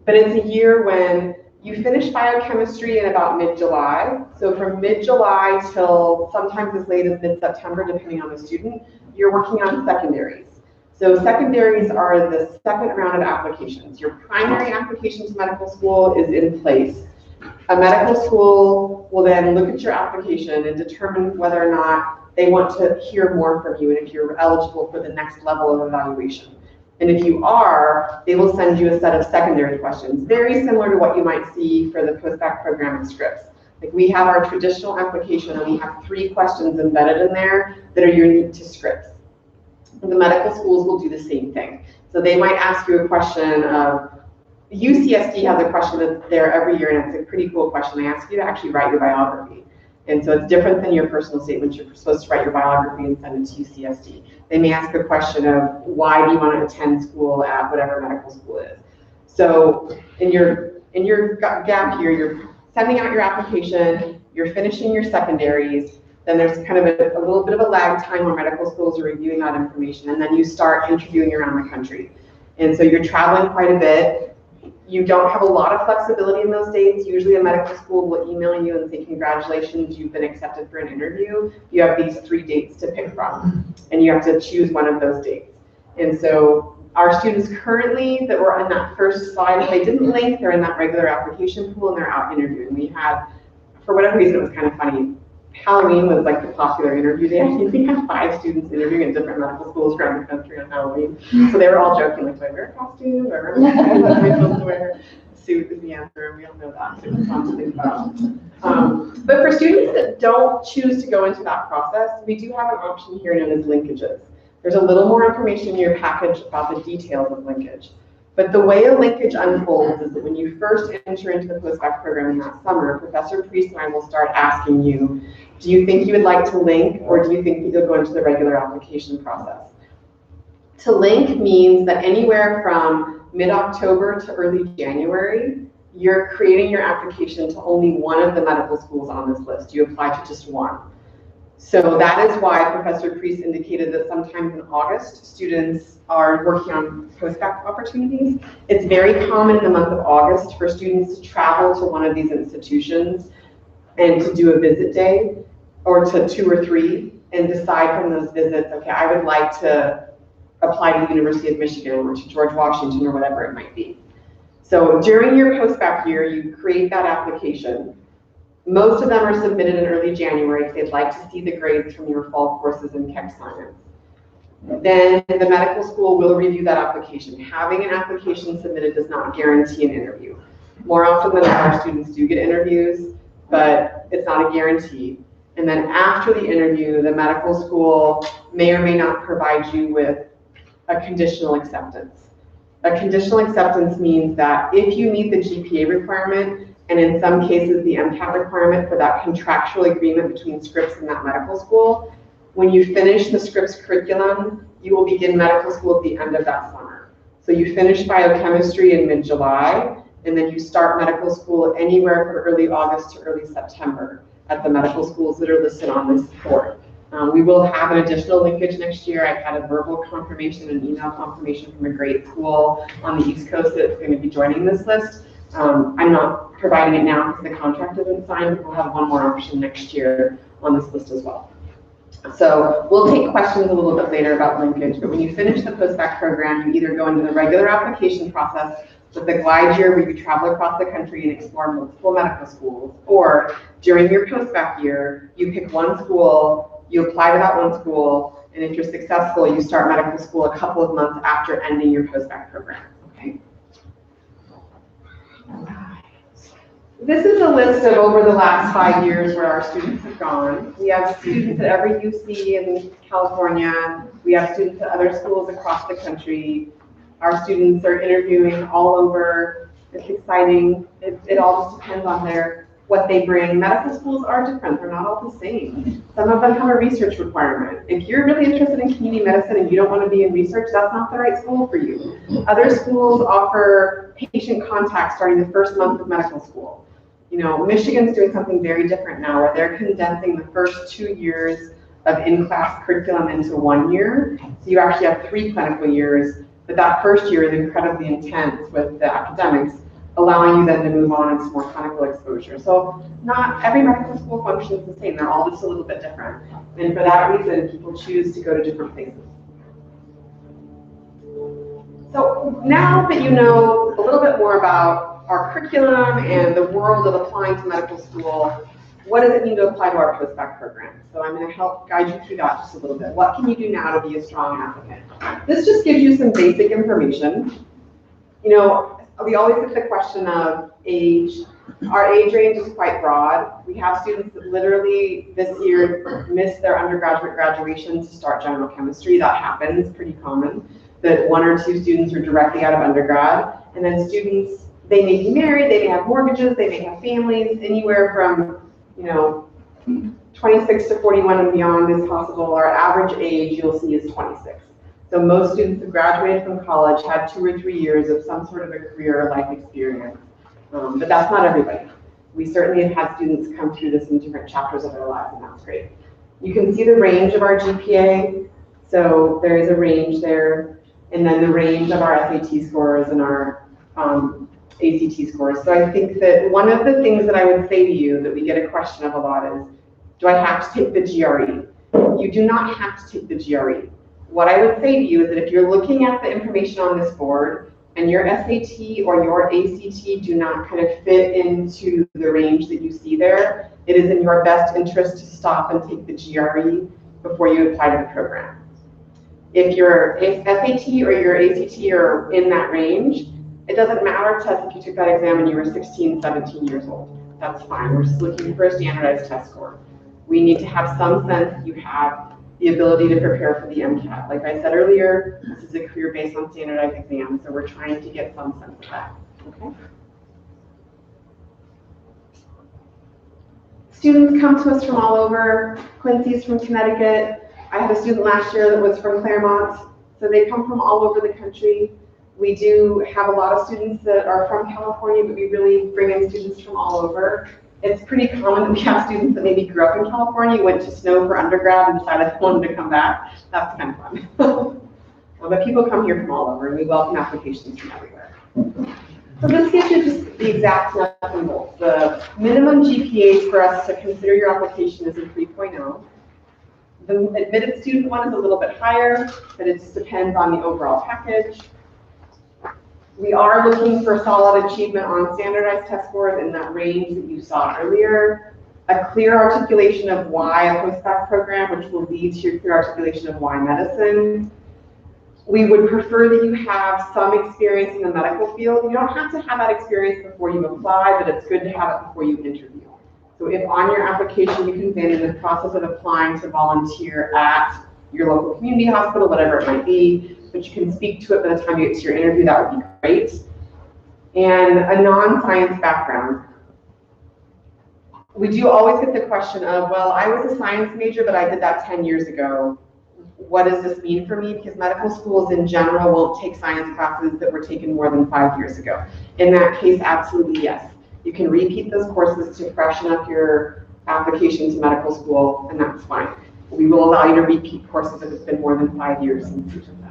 but it's a year when you finish biochemistry in about mid-July. So from mid-July till sometimes as late as mid-September, depending on the student, you're working on secondaries. So secondaries are the second round of applications. Your primary application to medical school is in place. A medical school will then look at your application and determine whether or not they want to hear more from you and if you're eligible for the next level of evaluation. And if you are, they will send you a set of secondary questions, very similar to what you might see for the post-bac program at Scripps. Like we have our traditional application and we have 3 questions embedded in there that are unique to Scripps. And the medical schools will do the same thing. So they might ask you a question of, UCSD has a question that's there every year, and it's a pretty cool question. They ask you to actually write your biography. And so it's different than your personal statement. You're supposed to write your biography and send it to UCSD. They may ask a question of, why do you want to attend school at whatever medical school is? So in your gap year, you're sending out your application, you're finishing your secondaries, then there's kind of a little bit of a lag time where medical schools are reviewing that information, and then you start interviewing around the country. And so you're traveling quite a bit. You don't have a lot of flexibility in those dates. Usually a medical school will email you and say, congratulations, you've been accepted for an interview. You have these 3 dates to pick from, and you have to choose one of those dates. And so our students currently that were on that first slide, if they didn't link, they're in that regular application pool and they're out interviewing. We had, for whatever reason, it was kind of funny. Halloween was like the popular interview day. I think we had 5 students interviewing at different medical schools around the country on Halloween. So they were all joking, like, do I wear a costume? Do I wear a wear a suit is the answer, and we all know that. So it was fun to think about. But for students that don't choose to go into that process, we do have an option here known as linkages. There's a little more information in your package about the details of linkage. But the way a linkage unfolds is that when you first enter into the post-bac program in that summer, Professor Priest and I will start asking you, do you think you would like to link, or do you think that you'll go into the regular application process? To link means that anywhere from mid-October to early January, you're creating your application to only one of the medical schools on this list. You apply to just one. So that is why Professor Priest indicated that sometimes in August, students are working on post-bac opportunities. It's very common in the month of August for students to travel to one of these institutions and to do a visit day, or to 2 or 3, and decide from those visits, okay, I would like to apply to the University of Michigan or to George Washington or whatever it might be. So during your post-bac year, you create that application. Most of them are submitted in early January if they'd like to see the grades from your fall courses in Keck Science. Then the medical school will review that application. Having an application submitted does not guarantee an interview. More often than not, our students do get interviews, but it's not a guarantee. And then after the interview, the medical school may or may not provide you with a conditional acceptance. A conditional acceptance means that if you meet the GPA requirement, and in some cases the MCAT requirement for that contractual agreement between Scripps and that medical school, when you finish the Scripps curriculum, you will begin medical school at the end of that summer. So you finish biochemistry in mid-July, and then you start medical school anywhere from early August to early September at the medical schools that are listed on this board. We will have an additional linkage next year. I've had a verbal confirmation and email confirmation from a great school on the East Coast that's going to be joining this list. I'm not providing it now because the contract isn't signed, but we'll have one more option next year on this list as well. So we'll take questions a little bit later about linkage, but when you finish the post-bac program, you either go into the regular application process with the glide year where you travel across the country and explore multiple medical schools, or during your post-bac year, you pick one school, you apply to that one school, and if you're successful, you start medical school a couple of months after ending your post-bac program, okay? This is a list of over the last 5 years where our students have gone. We have students at every UC in California. We have students at other schools across the country. Our students are interviewing all over. It's exciting. It all just depends on what they bring. Medical schools are different. They're not all the same. Some of them have a research requirement. If you're really interested in community medicine and you don't want to be in research, that's not the right school for you. Other schools offer patient contact starting the first month of medical school. You know, Michigan's doing something very different now where they're condensing the first 2 years of in-class curriculum into 1 year. So you actually have 3 clinical years, but that first year is incredibly intense with the academics, allowing you then to move on into more clinical exposure. So not every medical school functions the same. They're all just a little bit different. And for that reason, people choose to go to different places. So now that you know a little bit more about our curriculum and the world of applying to medical school, what does it mean to apply to our post-bac program? So I'm going to help guide you through that just a little bit. What can you do now to be a strong applicant? This just gives you some basic information. You know, we always get the question of age. Our age range is quite broad. We have students that literally this year missed their undergraduate graduation to start general chemistry. That happens, pretty common, that 1 or 2 students are directly out of undergrad. And then students, they may be married, they may have mortgages, they may have families, anywhere from, you know, 26 to 41 and beyond is possible. Our average age you'll see is 26. So most students who graduated from college had 2 or 3 years of some sort of a career or life experience. But that's not everybody. We certainly have had students come through this in different chapters of their lives, and that's great. You can see the range of our GPA. So there is a range there, and then the range of our SAT scores and our ACT scores. So I think that one of the things that I would say to you that we get a question of a lot is, do I have to take the GRE? You do not have to take the GRE. What I would say to you is that if you're looking at the information on this board and your SAT or your ACT do not kind of fit into the range that you see there, it is in your best interest to stop and take the GRE before you apply to the program. If your SAT or your ACT are in that range, it doesn't matter to us if you took that exam when you were 16, 17 years old. That's fine. We're just looking for a standardized test score. We need to have some sense that you have the ability to prepare for the MCAT. Like I said earlier, this is a career based on standardized exams, so we're trying to get some sense of that. Okay. Students come to us from all over. Quincy's from Connecticut. I had a student last year that was from Claremont, so they come from all over the country. We do have a lot of students that are from California, but we really bring in students from all over. It's pretty common that we have students that maybe grew up in California, went to Snow for undergrad and decided they wanted to come back. That's kind of fun. But people come here from all over, and we welcome applications from everywhere. So this gives you just the exact nuts and bolts. The minimum GPA for us to consider your application is a 3.0. The admitted student one is a little bit higher, but it just depends on the overall package. We are looking for solid achievement on standardized test scores in that range that you saw earlier. A clear articulation of why a post-bac program, which will lead to your clear articulation of why medicine. We would prefer that you have some experience in the medical field. You don't have to have that experience before you apply, but it's good to have it before you interview. So if on your application you can say in the process of applying to volunteer at your local community hospital, whatever it might be, but you can speak to it by the time you get to your interview, that would be great. And a non-science background. We do always get the question of, well, I was a science major, but I did that 10 years ago. What does this mean for me? Because medical schools in general won't take science classes that were taken more than 5 years ago. In that case, absolutely yes. You can repeat those courses to freshen up your application to medical school, and that's fine. We will allow you to repeat courses if it's been more than 5 years since you took them.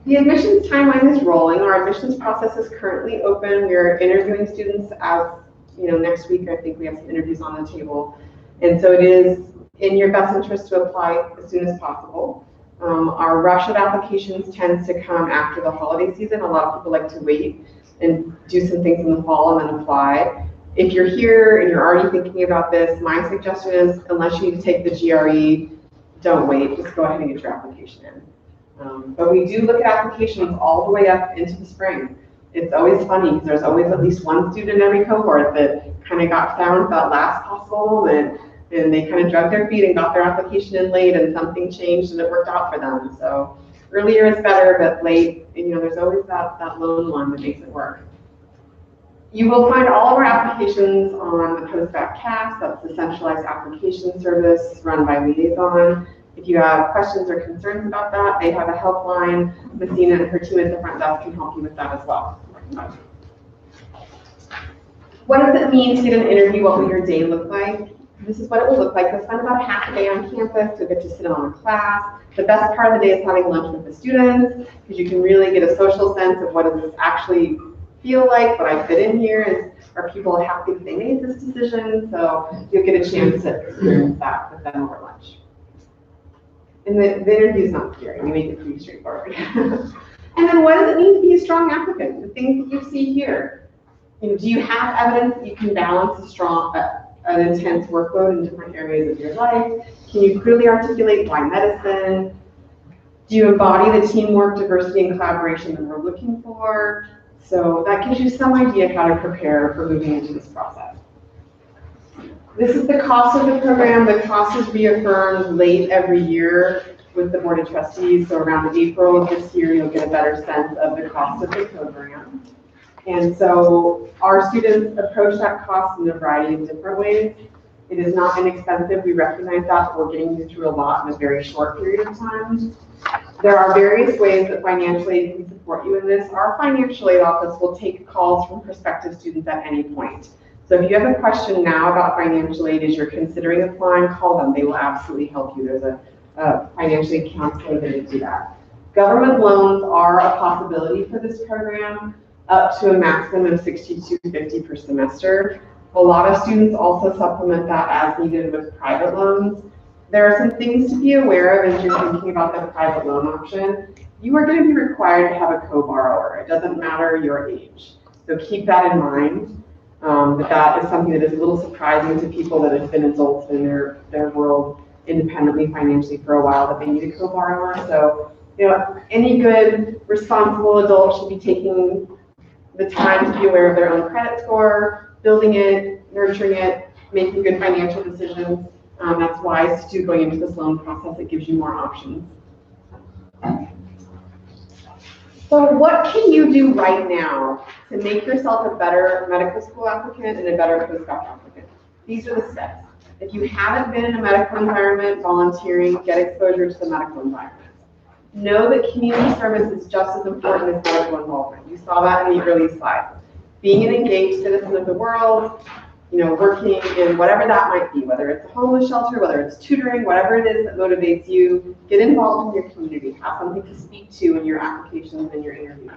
The admissions timeline is rolling. Our admissions process is currently open. We're interviewing students as, next week I think we have some interviews on the table. And so it is in your best interest to apply as soon as possible. Our rush of applications tends to come after the holiday season. A lot of people like to wait and do some things in the fall and then apply. If you're here and you're already thinking about this, my suggestion is, unless you need to take the GRE, don't wait, just go ahead and get your application in. But we do look at applications all the way up into the spring. It's always funny because there's always at least one student in every cohort that kind of got found at that last possible moment, and they kind of drug their feet and got their application in late, and something changed and it worked out for them. So earlier is better, but late, there's always that lone one that makes it work. You will find all of our applications on the Post-bac CAS. That's the centralized application service run by Liaison. If you have questions or concerns about that, they have a helpline. Messina and her team at the front desk can help you with that as well. What does it mean to get an interview? What will your day look like? This is what it will look like. You'll spend about a half a day on campus. You'll get to sit on a class. The best part of the day is having lunch with the students, because you can really get a social sense of what does this actually feel like, when I fit in here, are people happy that they made this decision? So you'll get a chance to experience that with them over lunch. And the interview is not scary. We make it pretty straightforward. And then what does it mean to be a strong applicant? The things that you see here. Do you have evidence that you can balance an intense workload in different areas of your life? Can you clearly articulate why medicine? Do you embody the teamwork, diversity, and collaboration that we're looking for? So that gives you some idea how to prepare for moving into this process. This is the cost of the program. The cost is reaffirmed late every year with the Board of Trustees. So around April of this year, you'll get a better sense of the cost of the program. And so our students approach that cost in a variety of different ways. It is not inexpensive. We recognize that, but we're getting you through a lot in a very short period of time. There are various ways that financial aid can support you in this. Our financial aid office will take calls from prospective students at any point. So if you have a question now about financial aid as you're considering applying, call them. They will absolutely help you. There's a financial aid counselor there to do that. Government loans are a possibility for this program, up to a maximum of $62.50 per semester. A lot of students also supplement that as needed with private loans. There are some things to be aware of as you're thinking about the private loan option. You are going to be required to have a co-borrower. It doesn't matter your age. So keep that in mind. That is something that is a little surprising to people that have been adults in their world independently financially for a while, that they need a co-borrower. So, any good, responsible adult should be taking the time to be aware of their own credit score, building it, nurturing it, making good financial decisions. That's wise to do going into this loan process. It gives you more options. So what can you do right now to make yourself a better medical school applicant and a better post-bac applicant? These are the steps. If you haven't been in a medical environment, volunteering, get exposure to the medical environment. Know that community service is just as important as medical involvement. You saw that in the early slides. Being an engaged citizen of the world, working in whatever that might be, whether it's a homeless shelter, whether it's tutoring, whatever it is that motivates you, get involved in your community, have something to speak to in your applications and your interviews.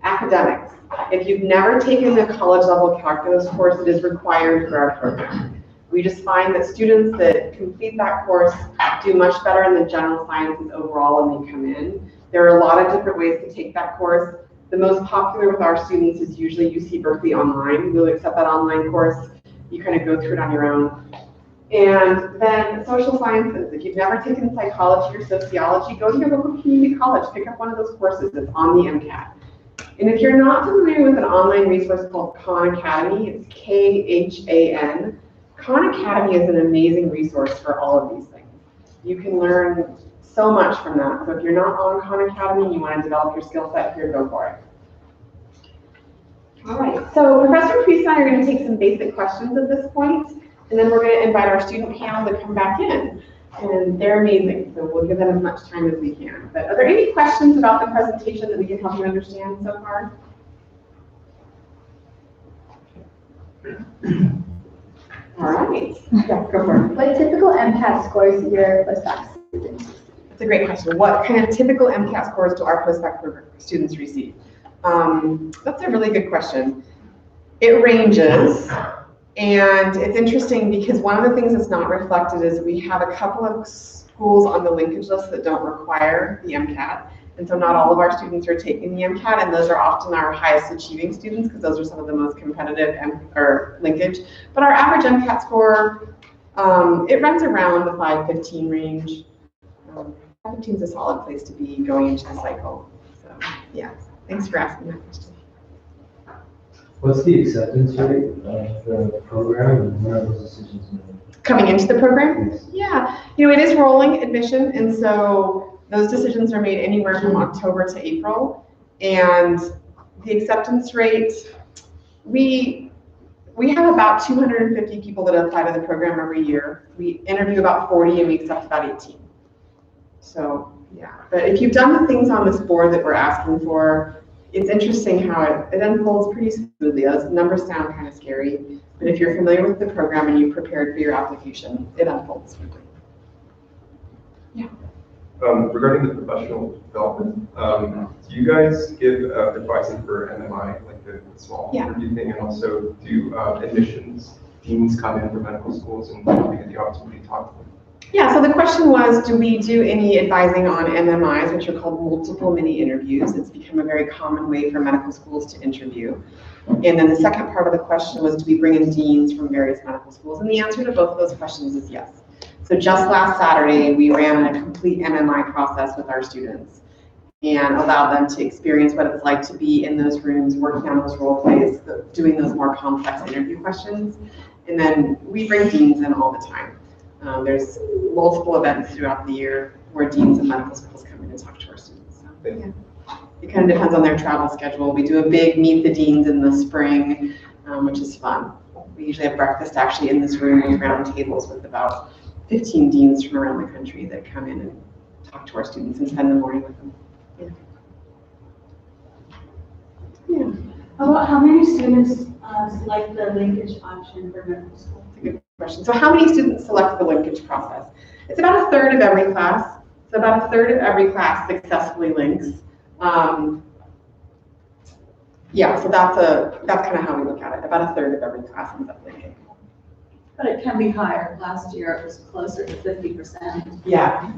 Academics. If you've never taken the college level calculus course, it is required for our program. We just find that students that complete that course do much better in the general sciences overall when they come in. There are a lot of different ways to take that course. The most popular with our students is usually UC Berkeley Online. We'll accept that online course. You kind of go through it on your own. And then social sciences. If you've never taken psychology or sociology, go to your local community college. Pick up one of those courses. It's on the MCAT. And if you're not familiar with an online resource called Khan Academy, it's Khan. Khan Academy is an amazing resource for all of these things. You can learn so much from that. So if you're not on Khan Academy and you want to develop your skill set here, go for it. All right, so Professor Priest and I are going to take some basic questions at this point, and then we're going to invite our student panel to come back in. And they're amazing, so we'll give them as much time as we can. But are there any questions about the presentation that we can help you understand so far? All right, yeah, go for it. What typical MCAT scores do your post-bac students? That's a great question. What kind of typical MCAT scores do our post-bac students receive? That's a really good question. It ranges, and it's interesting because one of the things that's not reflected is we have a couple of schools on the linkage list that don't require the MCAT, and so not all of our students are taking the MCAT, and those are often our highest achieving students because those are some of the most competitive linkage. But our average MCAT score, it runs around the 515 range. 515 is a solid place to be going into the cycle. So yeah, thanks for asking that question. What's the acceptance rate of the program, and when are those decisions made? Coming into the program? Yes. Yeah, it is rolling admission, and so those decisions are made anywhere from October to April. And the acceptance rate, we have about 250 people that apply to the program every year. We interview about 40 and we accept about 18. So yeah, but if you've done the things on this board that we're asking for, it's interesting how it unfolds pretty smoothly. Those numbers sound kind of scary, but if you're familiar with the program and you've prepared for your application, it unfolds smoothly. Yeah. Regarding the professional development, do you guys give advising for MMI, like the small interview thing, and also do admissions deans come in for medical schools and we get the opportunity to talk to them? Yeah, so the question was, do we do any advising on MMIs, which are called multiple mini interviews? It's become a very common way for medical schools to interview. And then the second part of the question was, do we bring in deans from various medical schools? And the answer to both of those questions is yes. So just last Saturday, we ran a complete MMI process with our students and allowed them to experience what it's like to be in those rooms, working on those role plays, doing those more complex interview questions. And then we bring deans in all the time. There's multiple events throughout the year where deans and medical schools come in and talk to our students. So, yeah. It kind of depends on their travel schedule. We do a big meet the deans in the spring, which is fun. We usually have breakfast actually in this room with round tables with about 15 deans from around the country that come in and talk to our students and spend the morning with them. Yeah. How many students select the linkage option for medical school? That's a good question. So how many students select the linkage process? It's about a third of every class. So about a third of every class successfully links. Yeah, so that's kind of how we look at it. About a third of every class ends up linking. But it can be higher. Last year it was closer to 50%. Yeah.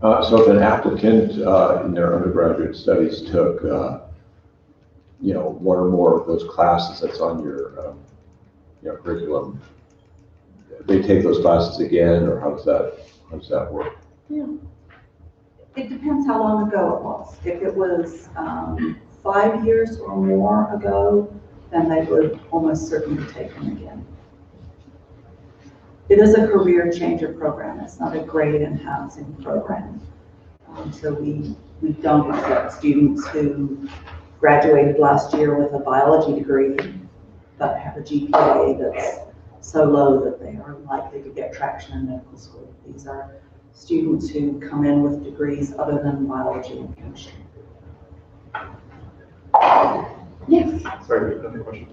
So if an applicant in their undergraduate studies took, one or more of those classes that's on your, curriculum, they take those classes again, or how does that work? Yeah. It depends how long ago it was. If it was 5 years or more ago, then they would almost certainly take them again. It is a career changer program. It's not a grade and housing program. So we don't accept students who graduated last year with a biology degree but have a GPA that's so low that they are likely to get traction in medical school. These are students who come in with degrees other than biology and chemistry. Yes. Sorry, another question.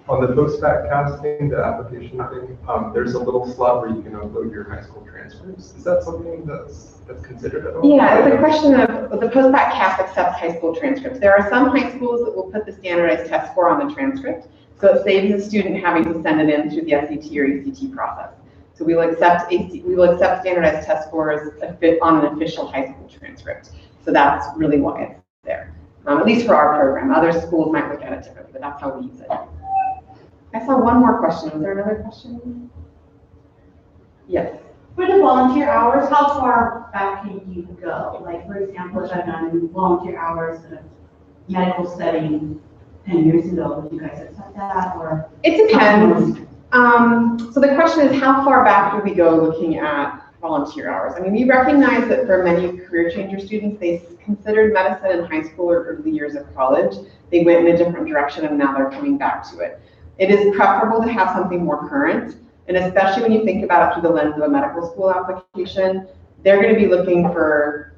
On the post-bac casting, the application thing, there's a little slot where you can upload your high school transcripts. Is that something that's considered at all? Yeah, it's a question of the post-bac CAS accepts high school transcripts. There are some high schools that will put the standardized test score on the transcript, so it saves the student having to send it in through the SAT or ACT process. So we will accept standardized test scores on an official high school transcript. So that's really why it's there, at least for our program. Other schools might look at it differently, but that's how we use it. I saw one more question. Was there another question? Yes. For the volunteer hours, how far back can you go? Like, for example, if I've done volunteer hours in a medical setting 10 years ago, would you guys accept that, or? It depends. So the question is, how far back do we go looking at volunteer hours? I mean, we recognize that for many career changer students, they considered medicine in high school or early years of college. They went in a different direction and now they're coming back to it. It is preferable to have something more current, and especially when you think about it through the lens of a medical school application, they're going to be looking for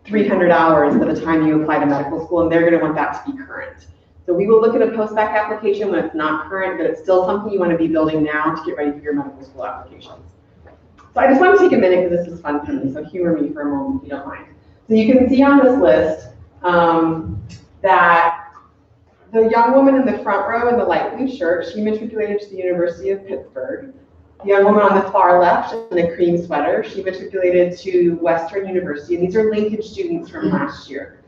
300 hours by the time you apply to medical school, and they're going to want that to be current. So we will look at a post-bac application when it's not current, but it's still something you want to be building now to get ready for your medical school applications. So I just want to take a minute because this is fun for me, so humor me for a moment if you don't mind. So you can see on this list that the young woman in the front row in the light blue shirt, she matriculated to the University of Pittsburgh. The young woman on the far left in a cream sweater, she matriculated to Western University, and these are linkage students from last year.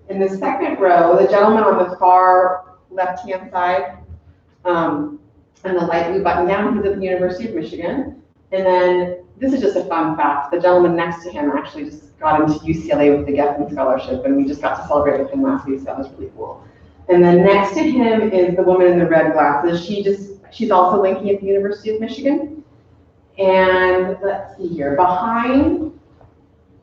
In the second row, the gentleman on the far left-hand side, and the light blue button down, he's at the University of Michigan. And then, this is just a fun fact, the gentleman next to him actually just got into UCLA with the Geffen Scholarship, and we just got to celebrate with him last week, so that was really cool. And then next to him is the woman in the red glasses. She's also linking at the University of Michigan. And let's see here,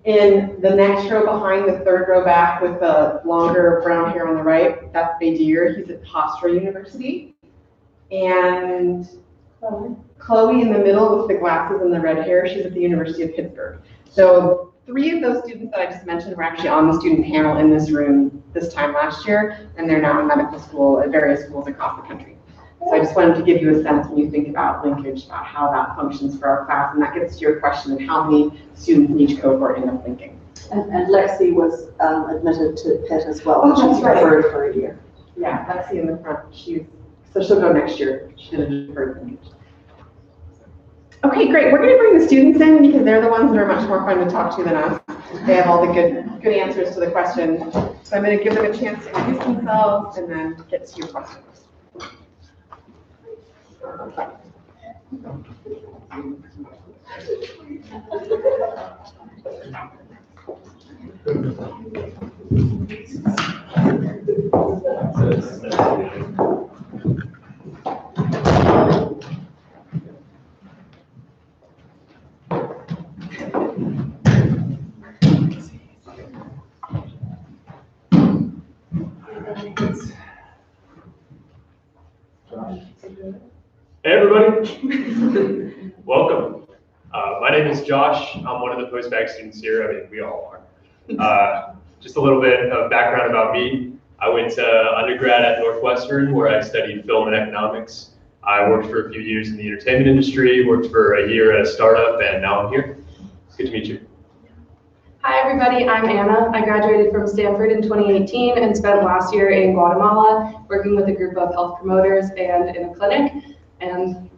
in the next row behind, the third row back with the longer brown hair on the right, that's Badir. He's at Hofstra University. And Chloe in the middle with the glasses and the red hair, she's at the University of Pittsburgh. So 3 of those students that I just mentioned were actually on the student panel in this room this time last year, and they're now in medical school at various schools across the country. So I just wanted to give you a sense when you think about linkage, about how that functions for our class, and that gets to your question of how many students in each cohort end up linking. And Lexi was admitted to Pitt as well. Oh, that's She's right. deferred for a year. Yeah, Lexi in the front, so she'll go next year. She did a deferred linkage. Okay, great. We're going to bring the students in because they're the ones that are much more fun to talk to than us. They have all the good answers to the questions. So I'm going to give them a chance to introduce themselves and then get to your questions. Hey everybody, welcome. My name is Josh. I'm one of the post-bac students here. I mean, we all are. Just a little bit of background about me. I went to undergrad at Northwestern where I studied film and economics. I worked for a few years in the entertainment industry, worked for a year at a startup, and now I'm here. It's good to meet you. Hi everybody, I'm Anna. I graduated from Stanford in 2018 and spent last year in Guatemala working with a group of health promoters and in a clinic. And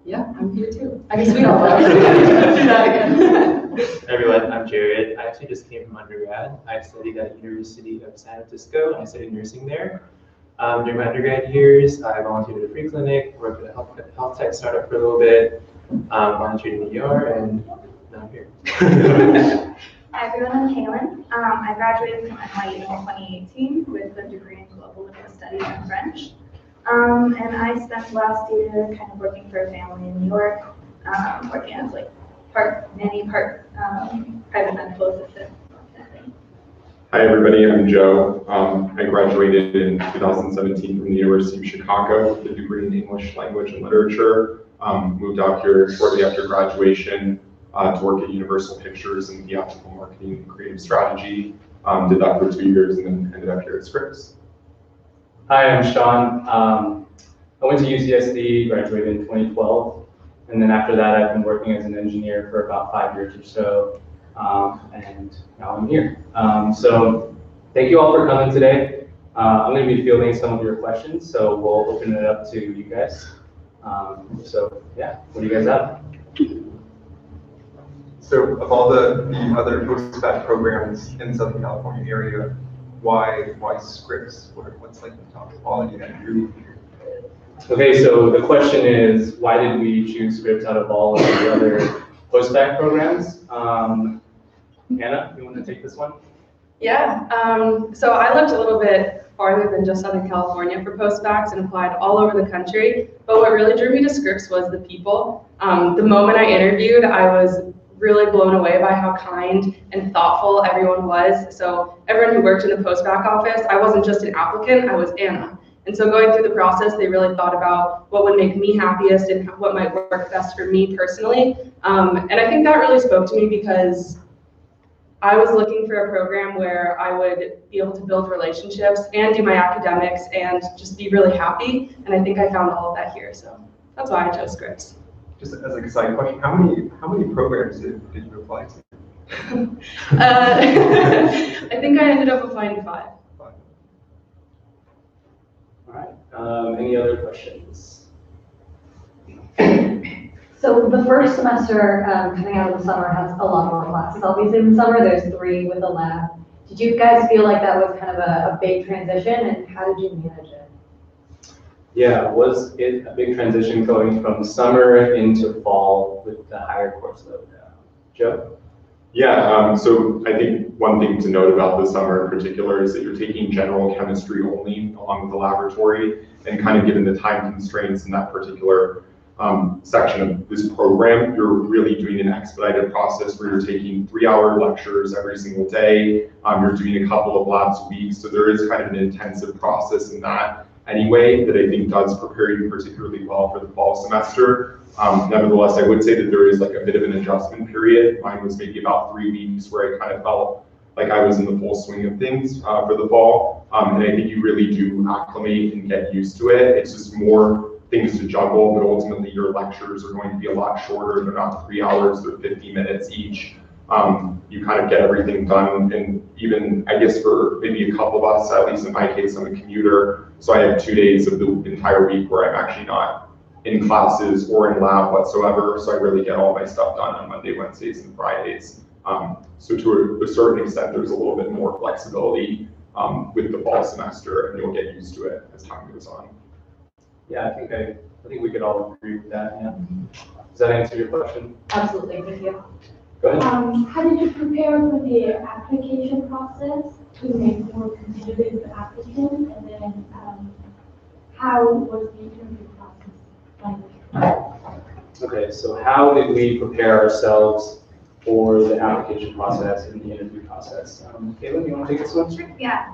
yeah, I'm here too. I guess we don't know. Do that again. Hey everyone, I'm Jared. I actually just came from undergrad. I studied at University of San Francisco. I studied nursing there. During my undergrad years, I volunteered at a free clinic, worked at a health tech startup for a little bit, volunteered in the ER, and now I'm here. Hi everyone, I'm Kaylin. I graduated from NYU in 2018 with a degree in global living studies and French. And I spent last year kind of working for a family in New York, working as like part nanny, part private medical assistant. Hi everybody, I'm Joe. I graduated in 2017 from the University of Chicago with a degree in English language and literature. Moved out here shortly after graduation to work at Universal Pictures in theatrical marketing and creative strategy. Did that for 2 years and then ended up here at Scripps. Hi, I'm Sean. I went to UCSD, graduated in 2012, and then after that I've been working as an engineer for about 5 years or so, and now I'm here. So thank you all for coming today. I'm going to be fielding some of your questions, so we'll open it up to you guys. So yeah, what do you guys have? So of all the other post-bac programs in Southern California area, why Scripps? What's like the top quality that you? Okay, so the question is, why did we choose Scripps out of all of the other post-bac programs? Anna, you want to take this one? Yeah, so I looked a little bit farther than just Southern California for post-bacs and applied all over the country. But what really drew me to Scripps was the people. The moment I interviewed, I was really blown away by how kind and thoughtful everyone was. So everyone who worked in the post-bac office, I wasn't just an applicant, I was Anna. And so going through the process, they really thought about what would make me happiest and what might work best for me personally. And I think that really spoke to me because I was looking for a program where I would be able to build relationships and do my academics and just be really happy. And I think I found all of that here. So that's why I chose Scripps. Just as like a side question, how many programs did you apply to? I think I ended up applying to 5. All right. Any other questions? So the first semester coming out of the summer has a lot more classes. Obviously in the summer there's 3 with the lab. Did you guys feel like that was kind of a big transition, and how did you manage it? Yeah, was it a big transition going from summer into fall with the higher course load? Joe? Yeah, so I think one thing to note about the summer in particular is that you're taking general chemistry only along with the laboratory, and kind of given the time constraints in that particular section of this program, you're really doing an expedited process where you're taking 3-hour lectures every single day. You're doing a couple of labs a week, so there is kind of an intensive process in that anyway that I think does prepare you particularly well for the fall semester. Nevertheless, I would say that there is like a bit of an adjustment period. Mine was maybe about 3 weeks where I kind of felt like I was in the full swing of things for the fall. And I think you really do acclimate and get used to it. It's just more things to juggle, but ultimately your lectures are going to be a lot shorter. They're not 3 hours, they're 50 minutes each. You kind of get everything done, and even, I guess for maybe a couple of us, at least in my case, I'm a commuter, so I have 2 days of the entire week where I'm actually not in classes or in lab whatsoever, so I really get all my stuff done on Monday, Wednesdays, and Fridays. So to a certain extent, there's a little bit more flexibility with the fall semester, and you'll get used to it as time goes on. Yeah, I think we could all agree with that. Yeah. Does that answer your question? Absolutely, thank you. Go ahead. How did you prepare for the application process to make more competitive applicants? And then how was the interview process like? Okay, so how did we prepare ourselves for the application process and the interview process? Caitlin, you want to take this one? Sure, yeah.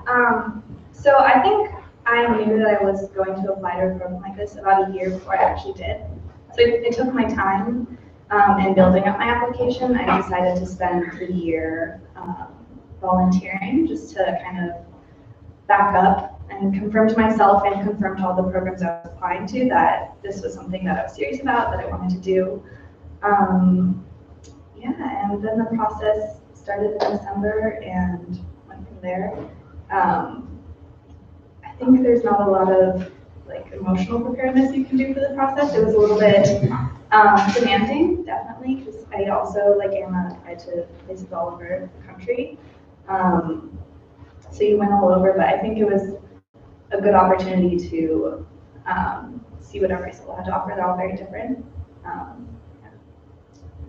So I think I knew that I was going to apply to a program like this about a year before I actually did. So it took my time in building up my application. I decided to spend the year volunteering just to kind of back up and confirm to myself and confirm to all the programs I was applying to that this was something that I was serious about, that I wanted to do. Yeah, and then the process started in December and went from there. I think there's not a lot of like emotional preparedness you can do for the process. It was a little bit demanding, definitely, because I also, like Anna, tried to places all over the country. So you went all over, but I think it was a good opportunity to see what every school had to offer. They're all very different.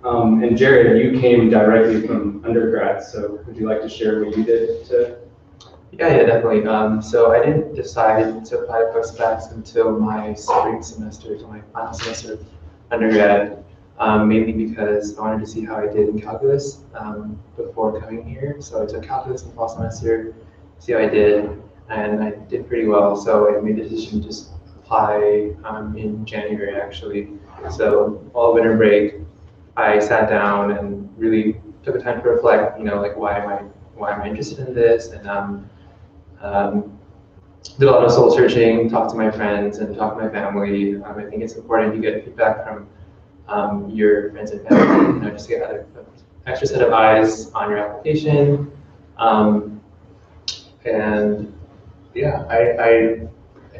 And Jared, you came directly from undergrad, so would you like to share what you did to? Yeah, definitely. So I didn't decide to apply to post-bacs until my spring semester, so my final semester of undergrad, mainly because I wanted to see how I did in calculus before coming here. So I took calculus in the fall semester, see how I did, and I did pretty well. So I made the decision to just apply in January, actually. So all winter break, I sat down and really took the time to reflect, like why am I interested in this, and did a lot of soul searching, talked to my friends and talked to my family. I think it's important to get feedback from your friends and family, just to get an extra set of eyes on your application. And yeah,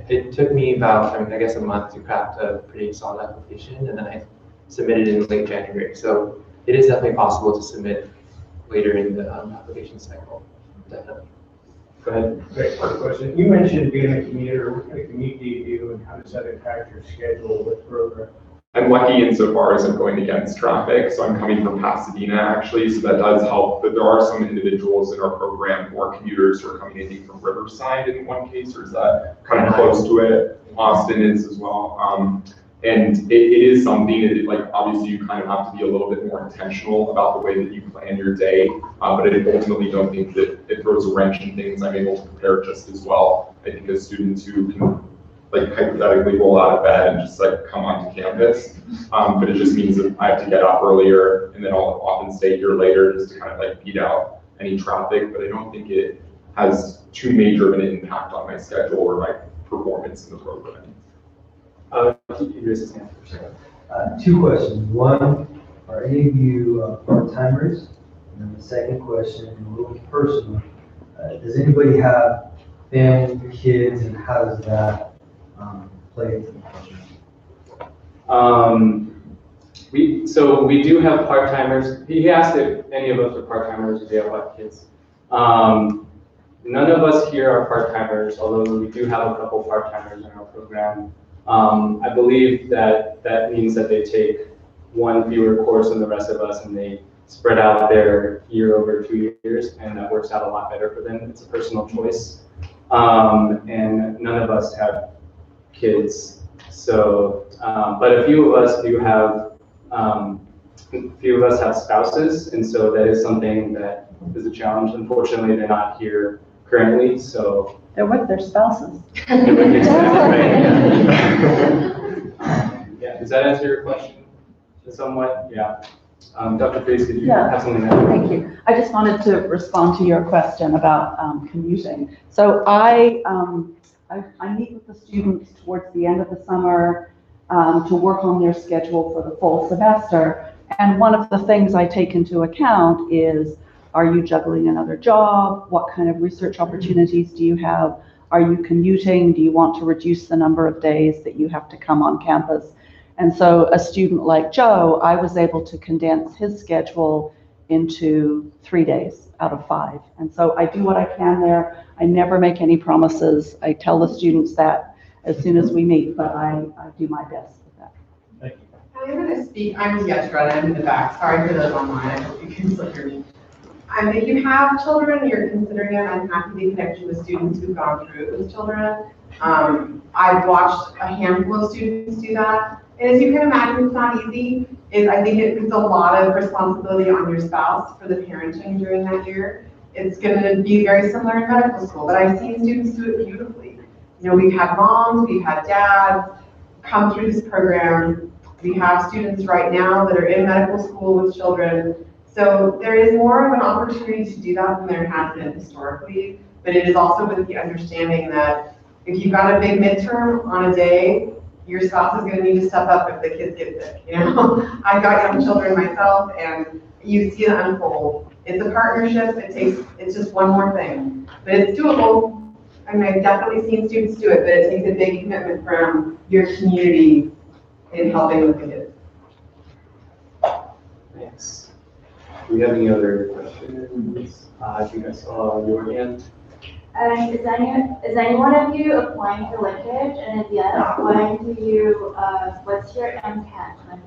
it took me about, I guess a month to craft a pretty solid application, and then I submitted in late January. So it is definitely possible to submit later in the application cycle, definitely. Go ahead. Great, quick question. You mentioned being a commuter. What kind of commute do you do, and how does that impact your schedule with program? I'm lucky insofar as I'm going against traffic, so I'm coming from Pasadena actually, so that does help. But there are some individuals in our program who are commuters who are coming in from Riverside in one case, or is that kind of close to it? Austin is as well. And it is something that, like, obviously you kind of have to be a little bit more intentional about the way that you plan your day, but I ultimately don't think that it throws a wrench in things. I'm able to prepare just as well. I think as students who can, like, hypothetically roll out of bed and just like come onto campus, but it just means that I have to get up earlier, and then I'll often stay here later just to kind of like beat out any traffic, but I don't think it has too major of an impact on my schedule or my performance in the program. Two questions. One, are any of you part-timers? And then the second question, a little personal, does anybody have family, kids, and how does that play into the program? We do have part-timers. He asked if any of us are part-timers or they have kids. None of us here are part-timers, although we do have a couple part-timers in our program. I believe that means that they take one fewer course than the rest of us, and they spread out their year over 2 years, and that works out a lot better for them. It's a personal choice. And none of us have kids. So, but a few of us do have, spouses, and so that is something that is a challenge. Unfortunately, they're not here currently, so. They're with their spouses. Yeah, does that answer your question somewhat? Yeah. Dr. Priest, could you have something else? Thank you. I just wanted to respond to your question about commuting. So I meet with the students towards the end of the summer to work on their schedule for the full semester. And one of the things I take into account is, are you juggling another job? What kind of research opportunities do you have? Are you commuting? Do you want to reduce the number of days that you have to come on campus? And so a student like Joe, I was able to condense his schedule into 3 days out of 5. And so I do what I can there. I never make any promises. I tell the students that as soon as we meet, but I do my best with that. Thank you. I'm going to speak. I'm Yetra, I'm in the back. Sorry for those online. I hope you can still hear me. If you have children, you're considering it, I'm happy to connect you with students who've gone through it with children. I've watched a handful of students do that. And as you can imagine, it's not easy. I think it puts a lot of responsibility on your spouse for the parenting during that year. It's going to be very similar in medical school, but I've seen students do it beautifully. You know, we've had moms, we've had dads come through this program. We have students right now that are in medical school with children. So there is more of an opportunity to do that than there has been historically, but it is also with the understanding that if you've got a big midterm on a day, your spouse is gonna need to step up if the kids get sick, you know? I've got young children myself, and you see it unfold. It's a partnership, it's just one more thing, but it's doable. I mean, I've definitely seen students do it, but it takes a big commitment from your community in helping with the kids. Thanks. Do we have any other questions? I think I saw your hand. Is any one of you applying for linkage? And if yes, when do you, what's your MCAT timeline?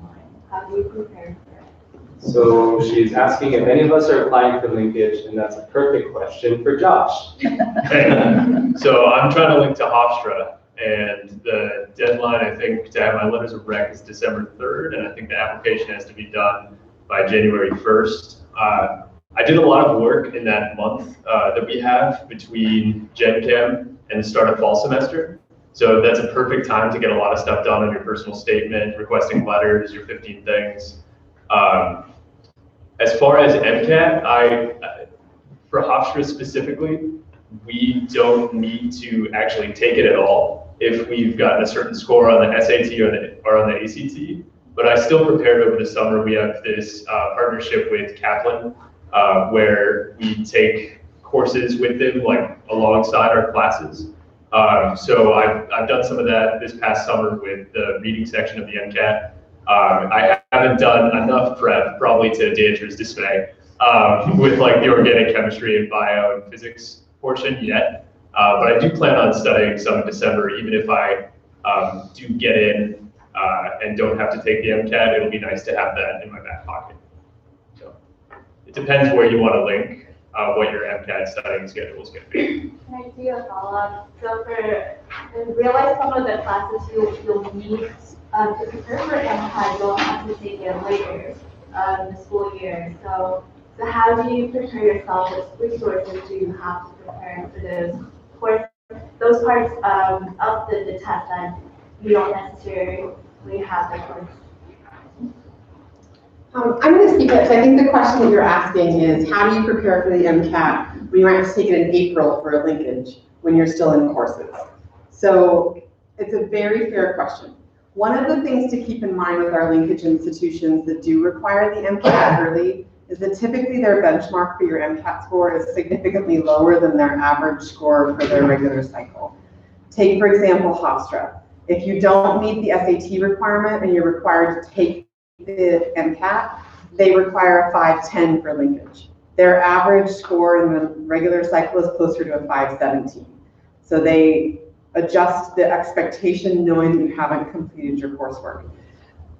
How do you prepare for it? So she's asking if any of us are applying for linkage, and that's a perfect question for Josh. Hey, so I'm trying to link to Hofstra, and the deadline, I think, to have my letters of rec is December 3rd, and I think the application has to be done by January 1st. I did a lot of work in that month that we have between Gen Chem and the start of fall semester. So that's a perfect time to get a lot of stuff done on your personal statement, requesting letters, your 15 things. As far as MCAT, for Hofstra specifically, we don't need to actually take it at all if we've gotten a certain score on the SAT or on the ACT. But I still prepared over the summer. We have this partnership with Kaplan where we take courses with them, like alongside our classes. So I've done some of that this past summer with the reading section of the MCAT. I haven't done enough prep, probably to Deidre's dismay, with like the organic chemistry and bio and physics portion yet. But I do plan on studying some in December, even if I do get in and don't have to take the MCAT. It'll be nice to have that in my back pocket. So it depends where you want to link, what your MCAT studying schedule is going to be. Can I do a follow-up? So I realize some of the classes you'll need to prepare for MCAT, you'll have to take it later in the school year. So how do you prepare yourself? What resources do you have to prepare for those parts of the test that you don't necessarily have the course? I'm going to speak up. So I think the question that you're asking is, how do you prepare for the MCAT when you might have to take it in April for a linkage when you're still in courses? So it's a very fair question. One of the things to keep in mind with our linkage institutions that do require the MCAT early is that typically their benchmark for your MCAT score is significantly lower than their average score for their regular cycle. Take, for example, Hofstra. If you don't meet the SAT requirement and you're required to take the MCAT, they require a 510 for linkage. Their average score in the regular cycle is closer to a 517. So they adjust the expectation knowing that you haven't completed your coursework.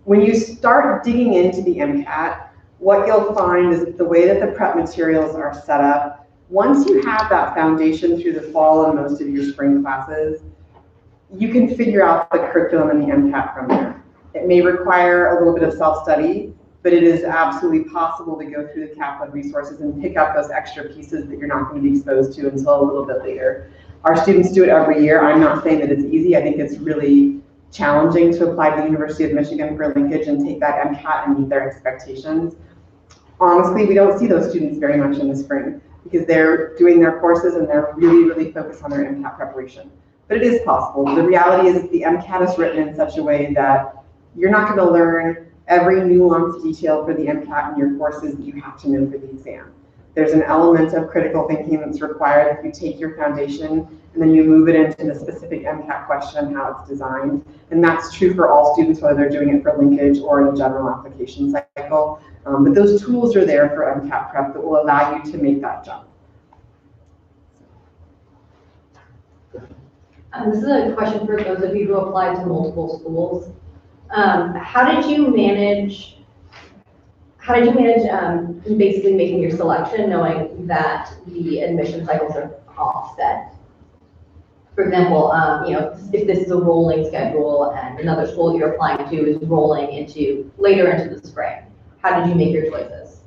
When you start digging into the MCAT, what you'll find is the way that the prep materials are set up, once you have that foundation through the fall and most of your spring classes, you can figure out the curriculum and the MCAT from there. It may require a little bit of self-study, but it is absolutely possible to go through the Kaplan resources and pick up those extra pieces that you're not going to be exposed to until a little bit later. Our students do it every year. I'm not saying that it's easy. I think it's really challenging to apply to the University of Michigan for linkage and take that MCAT and meet their expectations. Honestly, we don't see those students very much in the spring because they're doing their courses and they're really, really focused on their MCAT preparation. But it is possible. The reality is the MCAT is written in such a way that you're not going to learn every nuanced detail for the MCAT in your courses that you have to know for the exam. There's an element of critical thinking that's required if you take your foundation and then you move it into the specific MCAT question and how it's designed. And that's true for all students, whether they're doing it for linkage or in a general application cycle. But those tools are there for MCAT prep that will allow you to make that jump. This is a question for those of you who applied to multiple schools. How did you manage basically making your selection, knowing that the admission cycles are offset? For example, if this is a rolling schedule and another school you're applying to is rolling later into the spring, how did you make your choices?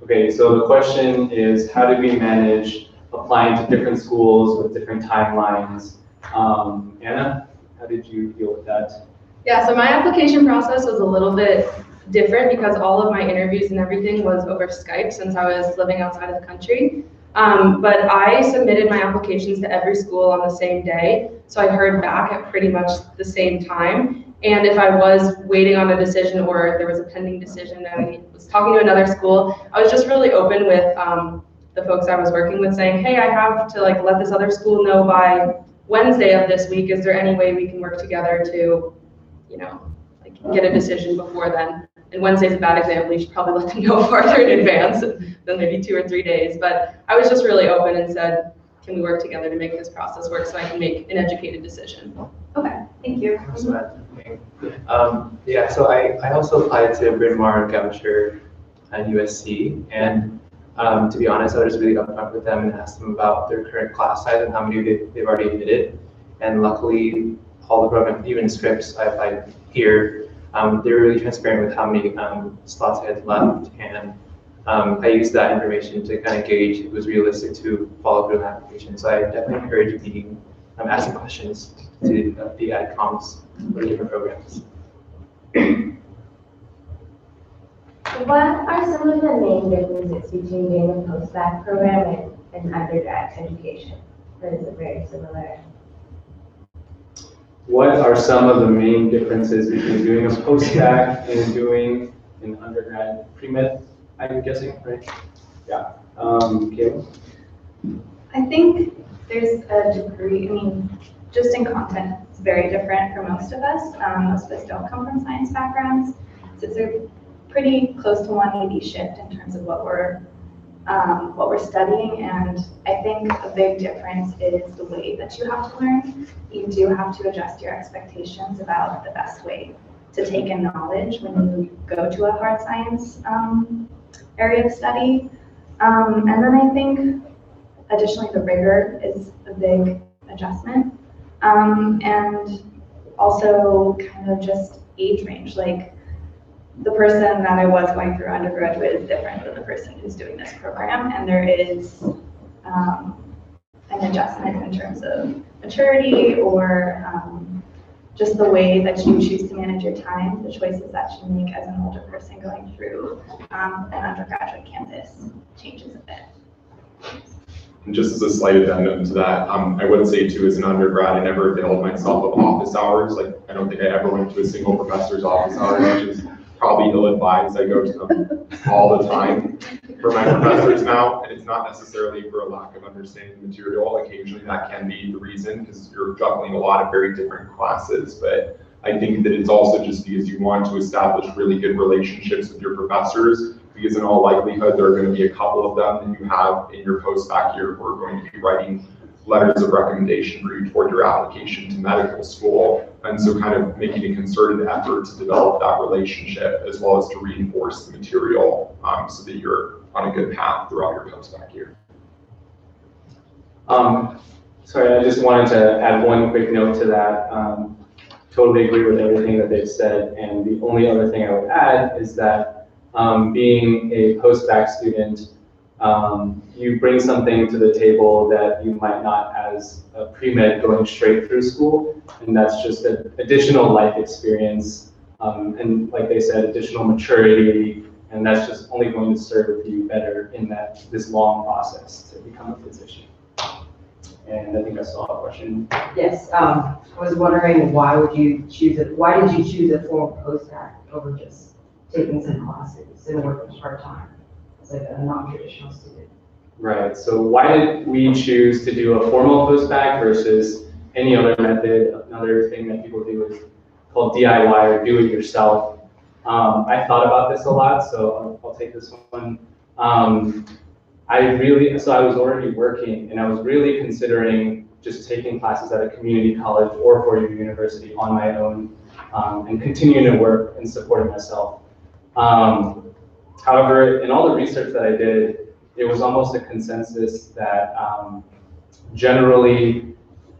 Okay, so the question is, how did we manage applying to different schools with different timelines Anna, how did you deal with that? Yeah, so my application process was a little bit different because all of my interviews and everything was over Skype since I was living outside of the country. But I submitted my applications to every school on the same day, so I heard back at pretty much the same time. And if I was waiting on a decision or there was a pending decision and I was talking to another school, I was just really open with the folks I was working with saying, hey, I have to like let this other school know by Wednesday of this week. Is there any way we can work together to, you know, like get a decision before then? And Wednesday's a bad example. You should probably let them know farther in advance than maybe 2 or 3 days. But I was just really open and said, can we work together to make this process work so I can make an educated decision? Okay, thank you. Yeah, so I also applied to Bryn Mawr Goucher at USC, and to be honest, I was really upfront with them and asked them about their current class size and how many they've already admitted. And luckily, all the program, even scripts I applied here, they were really transparent with how many slots I had left, and I used that information to kind of gauge if it was realistic to follow through an application. So I definitely encourage being asking questions to the adcoms for the different programs. What are some of the main differences between being a post-bac program and undergrad education? Or is it very similar? What are some of the main differences between doing a post-bac and doing an undergrad pre-med, I'm guessing, right? Yeah. Kayla? I think there's a degree, I mean, just in content, it's very different for most of us. Most of us don't come from science backgrounds. So it's a pretty close to 180 shift in terms of what we're studying, and I think a big difference is the way that you have to learn. You do have to adjust your expectations about the best way to take in knowledge when you go to a hard science area of study. And then I think additionally the rigor is a big adjustment. And also kind of just age range, like the person that I was going through undergraduate is different than the person who's doing this program, and there is an adjustment in terms of maturity or just the way that you choose to manage your time, the choices that you make as an older person going through an undergraduate campus changes a bit. And just as a slight addendum to that, I would say too, as an undergrad, I never availed myself of office hours. Like, I don't think I ever went to a single professor's office hours, which is probably ill-advised. I go to them all the time for my professors now, and it's not necessarily for a lack of understanding the material. Occasionally that can be the reason because you're juggling a lot of very different classes, but I think that it's also just because you want to establish really good relationships with your professors, because in all likelihood, there are going to be a couple of them that you have in your post-bac year who are going to be writing letters of recommendation for you toward your application to medical school. And so kind of making a concerted effort to develop that relationship as well as to reinforce the material so that you're on a good path throughout your post-bac year. Sorry, I just wanted to add one quick note to that. Totally agree with everything that they've said. And the only other thing I would add is that being a post-bac student, you bring something to the table that you might not as a pre-med going straight through school, and that's just an additional life experience, and like they said, additional maturity, and that's just only going to serve you better in this long process to become a physician. And I think I saw a question. Yes, I was wondering why did you choose a formal post-bac over just taking some classes and working part-time? Like a non-traditional student. Right, so why did we choose to do a formal post-bac versus any other method? Another thing that people do is called DIY or do it yourself. I thought about this a lot, so I'll take this one. I was already working and I was really considering just taking classes at a community college or four-year university on my own and continuing to work and supporting myself. However, in all the research that I did, it was almost a consensus that generally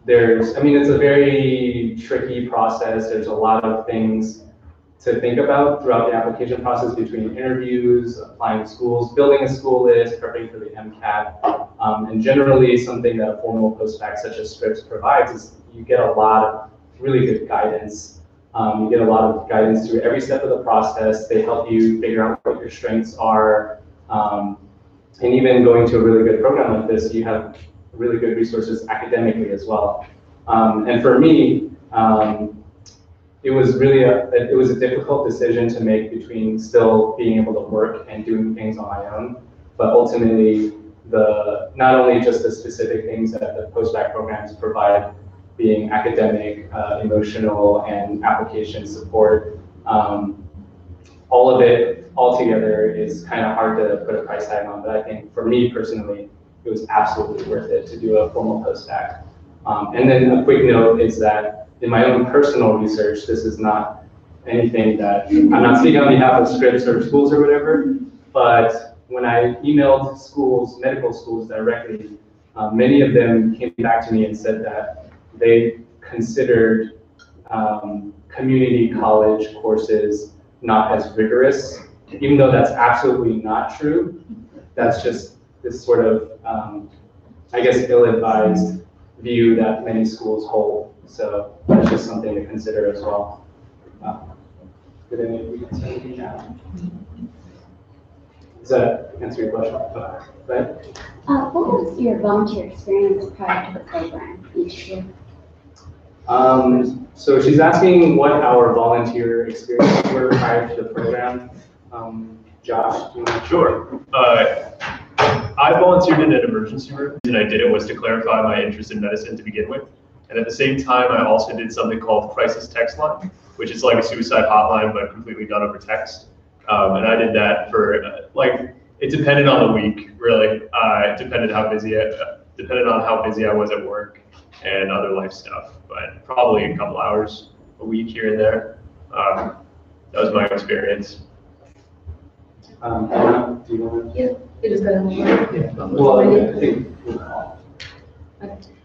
it's a very tricky process. There's a lot of things to think about throughout the application process between interviews, applying to schools, building a school list, preparing for the MCAT. And generally something that a formal post-bac such as Scripps provides is you get a lot of really good guidance. You get a lot of guidance through every step of the process. They help you figure out what your strengths are. And even going to a really good program like this, you have really good resources academically as well. And for me, it was really a difficult decision to make between still being able to work and doing things on my own, but ultimately not only just the specific things that the post-bac programs provide, being academic, emotional, and application support, all of it all together is kind of hard to put a price tag on, but I think for me personally, it was absolutely worth it to do a formal post-bac. And then a quick note is that in my own personal research, this is not anything that, I'm not speaking on behalf of Scripps or schools or whatever, but when I emailed schools, medical schools directly, many of them came back to me and said that they considered community college courses not as rigorous, even though that's absolutely not true. That's just this sort of, I guess, ill-advised view that many schools hold. So that's just something to consider as well. Did any of you say anything now? Does that answer your question? Right? What was your volunteer experience prior to the program each year? So she's asking what our volunteer experiences were prior to the program. Josh, do you want to? Sure. I volunteered in an emergency room, and I did it was to clarify my interest in medicine to begin with. And at the same time, I also did something called Crisis Text Line, which is like a suicide hotline, but completely done over text. And I did that for, it depended on the week, really. It depended on how busy I was at work and other life stuff, but probably a couple hours a week here and there. That was my experience. Anna, do you want to? Yeah, you just got to. Well, I think.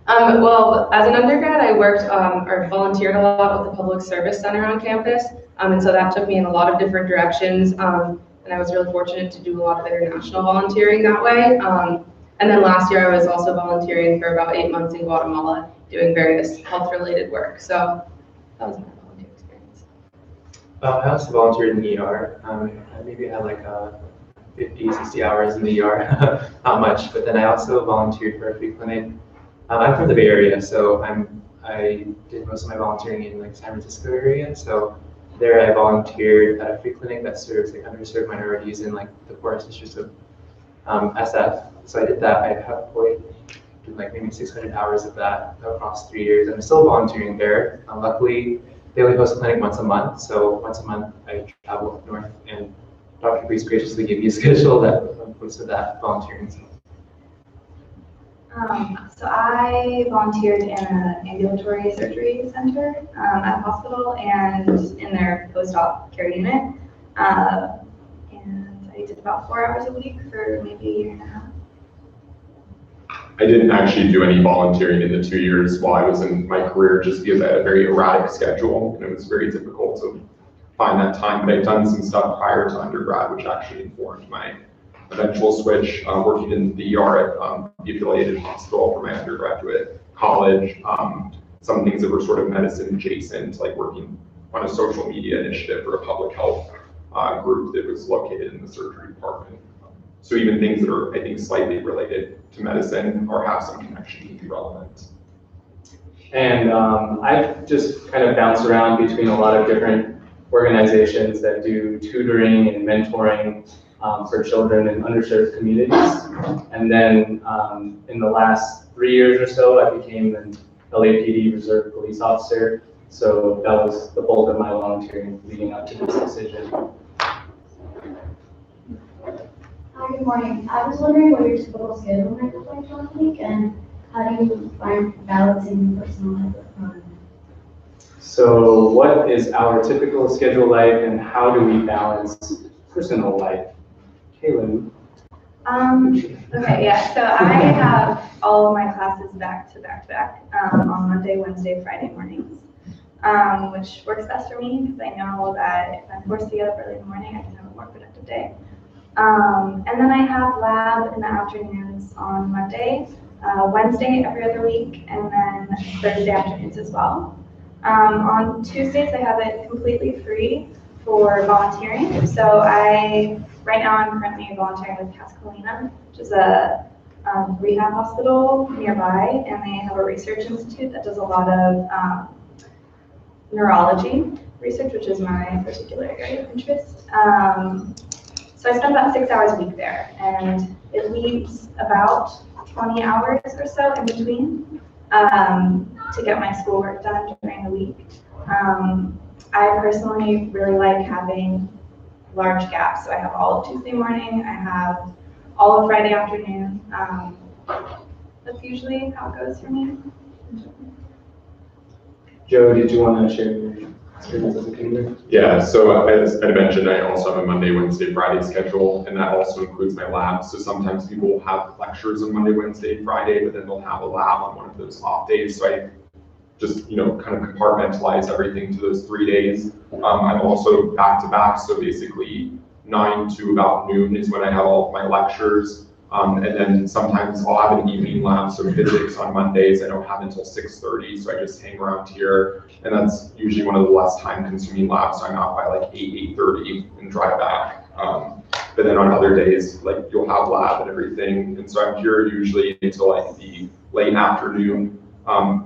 Well, as an undergrad, I worked or volunteered a lot with the Public Service Center on campus, and so that took me in a lot of different directions, and I was really fortunate to do a lot of international volunteering that way. And then last year, I was also volunteering for about 8 months in Guatemala, doing various health-related work. So that was my volunteer experience. I also volunteered in the ER. I maybe had like 50, 60 hours in the ER, not much, but then I also volunteered for a free clinic. I'm from the Bay Area, so I did most of my volunteering in like San Francisco area. So there I volunteered at a free clinic that serves like underserved minorities in like the poorest districts of SF. So I did that. I have did like maybe 600 hours of that across 3 years. I'm still volunteering there. Luckily, they only host a clinic once a month. So once a month I travel up north, and Dr. Breeze graciously gave me a schedule that most of that volunteering. So I volunteered in an ambulatory surgery center at a hospital and in their post-op care unit. And I did about 4 hours a week for maybe a year and a half. I didn't actually do any volunteering in the 2 years while I was in my career, just because I had a very erratic schedule and it was very difficult to find that time. But I'd done some stuff prior to undergrad, which actually informed my eventual switch, working in the ER at the affiliated hospital for my undergraduate college. Some things that were sort of medicine adjacent, like working on a social media initiative for a public health group that was located in the surgery department. So even things that are, I think, slightly related to medicine or have some connection can be relevant. And I've just kind of bounced around between a lot of different organizations that do tutoring and mentoring for children in underserved communities. And then in the last 3 years or so, I became an LAPD Reserve Police Officer. So that was the bulk of my volunteering leading up to this decision. Hi, good morning. I was wondering what your typical schedule might look like on a week, and how do you find balancing personal life with fun? So what is our typical schedule like, and how do we balance personal life? Kaylin. Okay, yeah, so I have all of my classes back to back to back on Monday, Wednesday, Friday mornings. which works best for me because I know that if I'm forced to get up early in the morning, I can have a more productive day. And then I have lab in the afternoons on Monday, Wednesday every other week, and then Thursday afternoons as well. On Tuesdays, I have it completely free for volunteering. So right now I'm currently volunteering with Cascalina, which is a rehab hospital nearby, and they have a research institute that does a lot of neurology research, which is my particular area of interest. So I spend about 6 hours a week there, and it leaves about 20 hours or so in between to get my schoolwork done during the week. I personally really like having large gaps, so I have all of Tuesday morning, I have all of Friday afternoon. That's usually how it goes for me. Joe, did you want to share your experience as a commuter? Yeah, so as I mentioned, I also have a Monday, Wednesday, Friday schedule, and that also includes my labs. So sometimes people will have lectures on Monday, Wednesday, Friday, but then they'll have a lab on one of those off days. So I just, kind of compartmentalize everything to those 3 days. I'm also back to back, so basically 9 to about noon is when I have all of my lectures. And then sometimes I'll have an evening lab, so physics on Mondays I don't have until 6:30, so I just hang around here, and that's usually one of the less time-consuming labs, so I'm out by like 8:30 and drive back. But then on other days, like you'll have lab and everything, and so I'm here usually until like the late afternoon.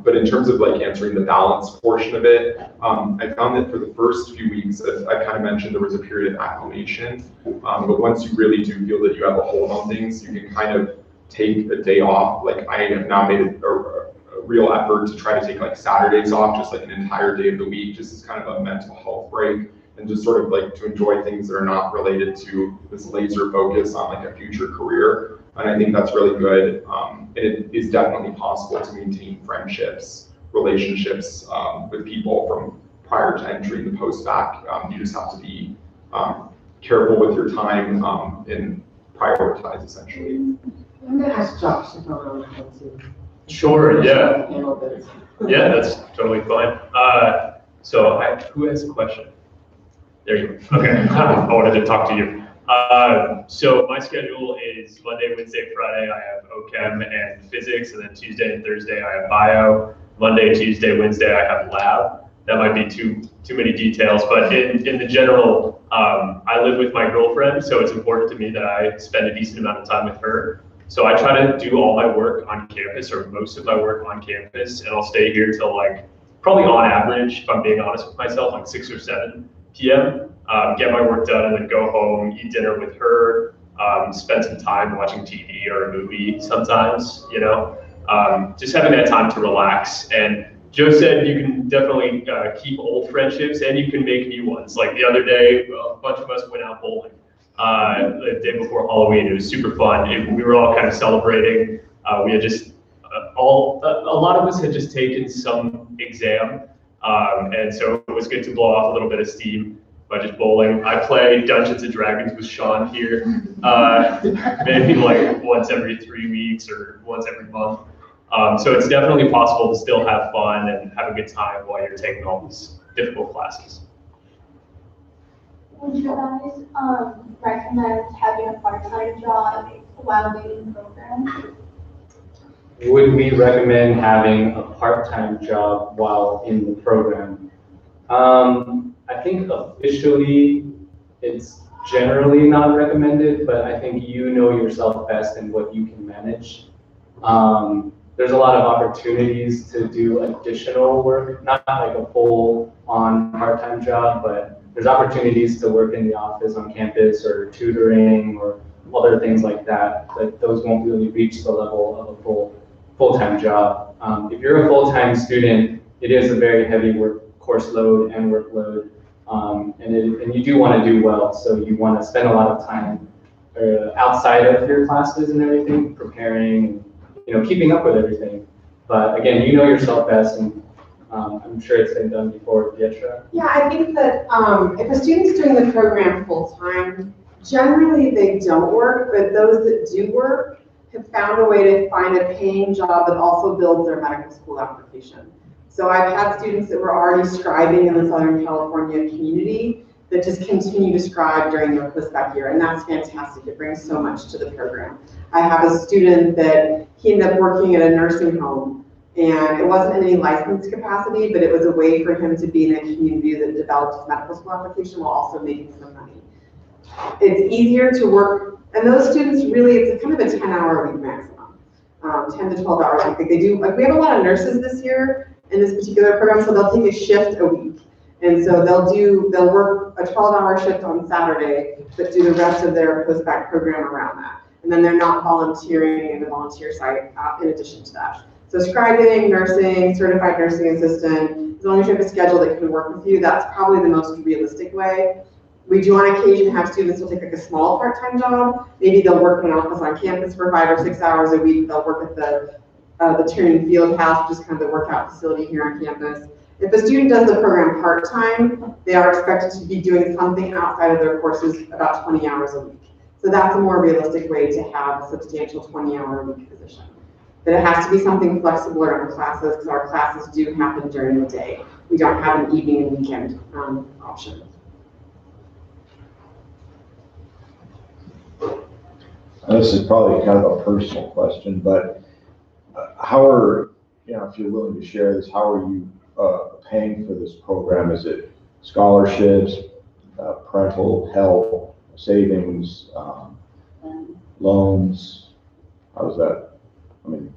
But in terms of like answering the balance portion of it, I found that for the first few weeks, as I kind of mentioned, there was a period of acclimation. But once you really do feel that you have a hold on things, you can kind of take a day off. Like I have now made a real effort to try to take like Saturdays off, just like an entire day of the week, just as kind of a mental health break, and just sort of like to enjoy things that are not related to this laser focus on like a future career. And I think that's really good. And it is definitely possible to maintain friendships, relationships with people from prior to entering the post-bac. You just have to be careful with your time and prioritize, essentially. I'm gonna ask Josh if I want to. Sure, yeah. Yeah, that's totally fine. So who has a question? There you go. Okay, I wanted to talk to you. So my schedule is Monday, Wednesday, Friday, I have OChem and physics, and then Tuesday and Thursday I have bio. Monday, Tuesday, Wednesday I have lab. That might be too many details, but in the general, I live with my girlfriend, so it's important to me that I spend a decent amount of time with her. So I try to do all my work on campus, or most of my work on campus, and I'll stay here till like, probably on average, if I'm being honest with myself, like 6 or 7 p.m. Get my work done and then go home, eat dinner with her, spend some time watching TV or a movie sometimes, just having that time to relax. And Joe said you can definitely keep old friendships and you can make new ones. Like the other day, a bunch of us went out bowling the day before Halloween. It was super fun. We were all kind of celebrating. We had just a lot of us had just taken some exam. And so it was good to blow off a little bit of steam by just bowling. I play Dungeons and Dragons with Sean here, maybe like once every 3 weeks or once every month. So it's definitely possible to still have fun and have a good time while you're taking all these difficult classes. Would you guys recommend having a part-time job while doing the program? Would we recommend having a part-time job while in the program? I think officially it's generally not recommended, but I think you know yourself best and what you can manage. There's a lot of opportunities to do additional work, not like a full-on part-time job, but there's opportunities to work in the office on campus or tutoring or other things like that, but those won't really reach the level of a full-time job. If you're a full-time student, it is a very heavy course load and workload, and you do want to do well, so you want to spend a lot of time outside of your classes and everything, preparing, keeping up with everything. But again, you know yourself best, and I'm sure it's been done before. Pietra? Yeah, I think that if a student's doing the program full-time, generally they don't work, but those that do work have found a way to find a paying job that also builds their medical school application. So I've had students that were already scribing in the Southern California community that just continue to scribe during their post-bac year, and that's fantastic. It brings so much to the program. I have a student that he ended up working at a nursing home, and it wasn't in any licensed capacity, but it was a way for him to be in a community that developed his medical school application while also making some money. It's easier to work, and those students really, it's kind of a 10-hour week maximum, 10 to 12 hours a week. They do, like we have a lot of nurses this year in this particular program, so they'll take a shift a week. And so they'll work a 12-hour shift on Saturday, but do the rest of their post-bac program around that. And then they're not volunteering in the volunteer site in addition to that. So scribing, nursing, certified nursing assistant, as long as you have a schedule that can work with you, that's probably the most realistic way. We do on occasion have students who'll take like a small part-time job. Maybe they'll work in an office on campus for 5 or 6 hours a week. They'll work at the Turing Field House, which is kind of the workout facility here on campus. If a student does the program part-time, they are expected to be doing something outside of their courses about 20 hours a week. So that's a more realistic way to have a substantial 20-hour-a-week position. But it has to be something flexible around classes, because our classes do happen during the day. We don't have an evening and weekend option. This is probably kind of a personal question, but how are, if you're willing to share this, how are you paying for this program? Is it scholarships, parental help, savings, loans? How is that? I mean,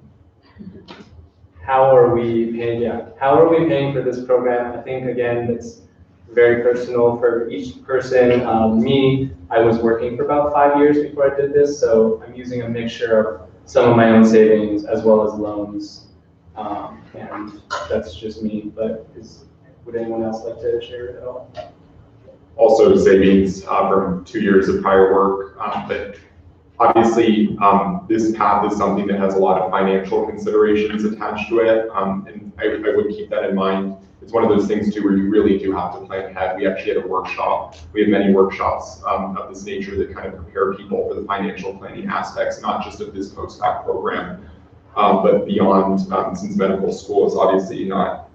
how are we paying? Yeah, how are we paying for this program? I think again, it's very personal for each person. Me, I was working for about 5 years before I did this, so I'm using a mixture of some of my own savings as well as loans, and that's just me. But would anyone else like to share it at all? Also savings from 2 years of prior work, but obviously this path is something that has a lot of financial considerations attached to it, and I would keep that in mind. It's one of those things too where you really do have to plan ahead. We actually had a workshop. We have many workshops of this nature that kind of prepare people for the financial planning aspects, not just of this post-bac program, but beyond, since medical school is obviously not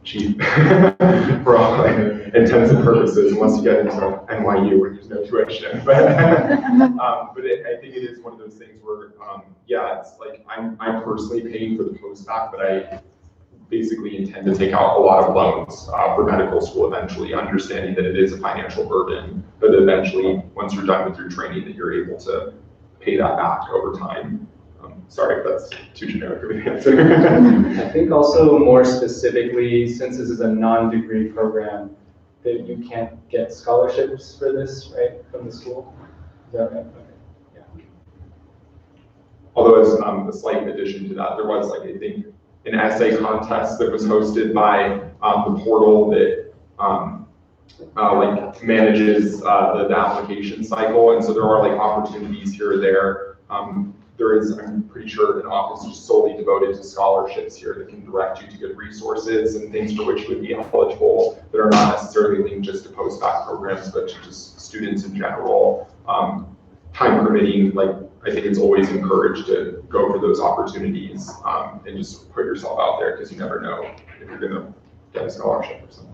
cheap for all intents and purposes, unless you get into NYU where there's no tuition. But I think it is one of those things where, yeah, it's like I'm personally paying for the post-bac, but I basically intend to take out a lot of loans for medical school eventually, understanding that it is a financial burden, but eventually, once you're done with your training, that you're able to pay that back over time. Sorry if that's too generic of an answer. I think also more specifically, since this is a non-degree program, that you can't get scholarships for this, right, from the school? Is that right? Okay. Yeah. Although as a slight addition to that, there was I think an essay contest that was hosted by the portal that manages the application cycle, and so there are opportunities here or there. There is, I'm pretty sure, an office just solely devoted to scholarships here that can direct you to good resources and things for which you would be eligible that are not necessarily linked just to post-bac programs, but to just students in general. Time permitting, I think it's always encouraged to go for those opportunities and just put yourself out there, because you never know if you're gonna get a scholarship or something.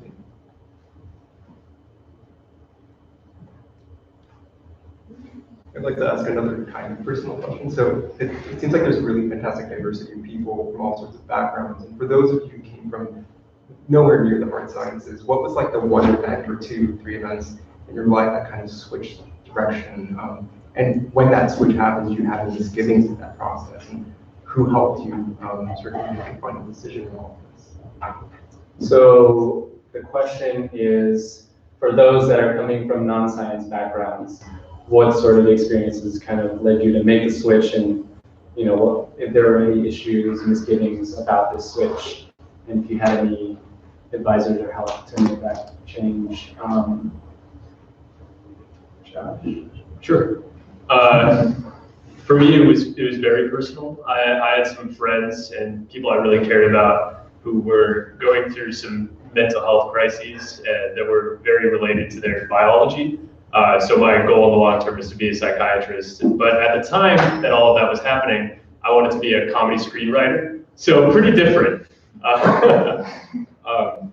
I'd like to ask another kind of personal question. So it seems like there's really fantastic diversity of people from all sorts of backgrounds. And for those of you who came from nowhere near the hard sciences, what was the one event or 2, 3 events in your life that kind of switched direction? And when that switch happens, you have misgivings in that process. And who helped you sort of make a final decision in all of this? So the question is, for those that are coming from non-science backgrounds, what sort of experiences kind of led you to make the switch, and if there are any issues, misgivings about this switch, and if you had any advisors or help to make that change? Josh? Sure. For me, it was very personal. I had some friends and people I really cared about who were going through some mental health crises that were very related to their biology. So my goal in the long term is to be a psychiatrist. But at the time that all of that was happening, I wanted to be a comedy screenwriter. So pretty different.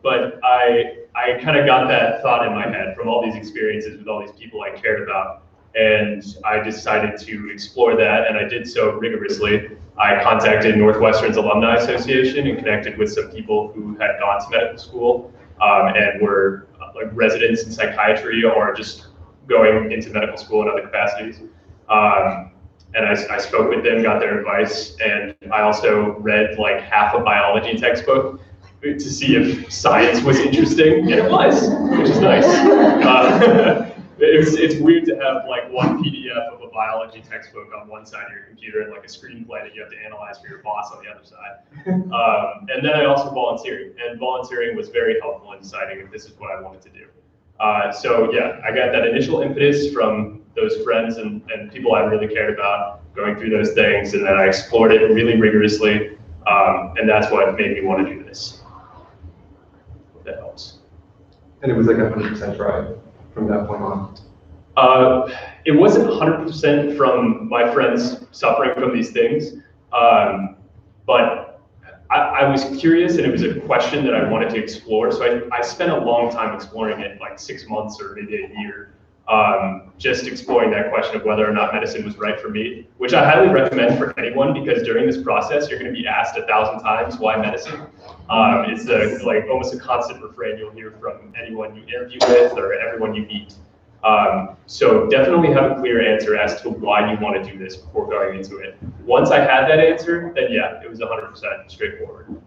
But I kind of got that thought in my head from all these experiences with all these people I cared about. And I decided to explore that, and I did so rigorously. I contacted Northwestern's Alumni Association and connected with some people who had gone to medical school and were like residents in psychiatry or just going into medical school in other capacities. And I spoke with them, got their advice, and I also read like half a biology textbook to see if science was interesting, and it was, which is nice. It's weird to have like one PDF of a biology textbook on one side of your computer and like a screenplay that you have to analyze for your boss on the other side. And then I also volunteered, and volunteering was very helpful in deciding if this is what I wanted to do. So yeah, I got that initial impetus from those friends and people I really cared about going through those things, and then I explored it really rigorously, and that's what made me want to do this. Hope that helps. And it was like 100% drive from that point on? It wasn't 100% from my friends suffering from these things, but I was curious, and it was a question that I wanted to explore. So I spent a long time exploring it, like 6 months or maybe a year, just exploring that question of whether or not medicine was right for me, which I highly recommend for anyone, because during this process, you're going to be asked 1,000 times why medicine. It's like almost a constant refrain you'll hear from anyone you interview with or everyone you meet. So definitely have a clear answer as to why you want to do this before going into it. Once I had that answer, then yeah, it was 100% straightforward.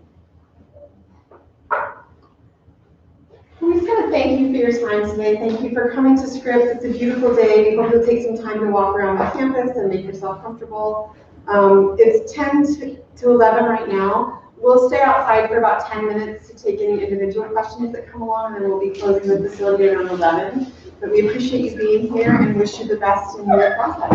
We just want to thank you for your time today. Thank you for coming to Scripps. It's a beautiful day. We hope you'll take some time to walk around the campus and make yourself comfortable. It's 10 to 11 right now. We'll stay outside for about 10 minutes to take any individual questions that come along, and then we'll be closing the facility around 11. But we appreciate you being here and wish you the best in your process.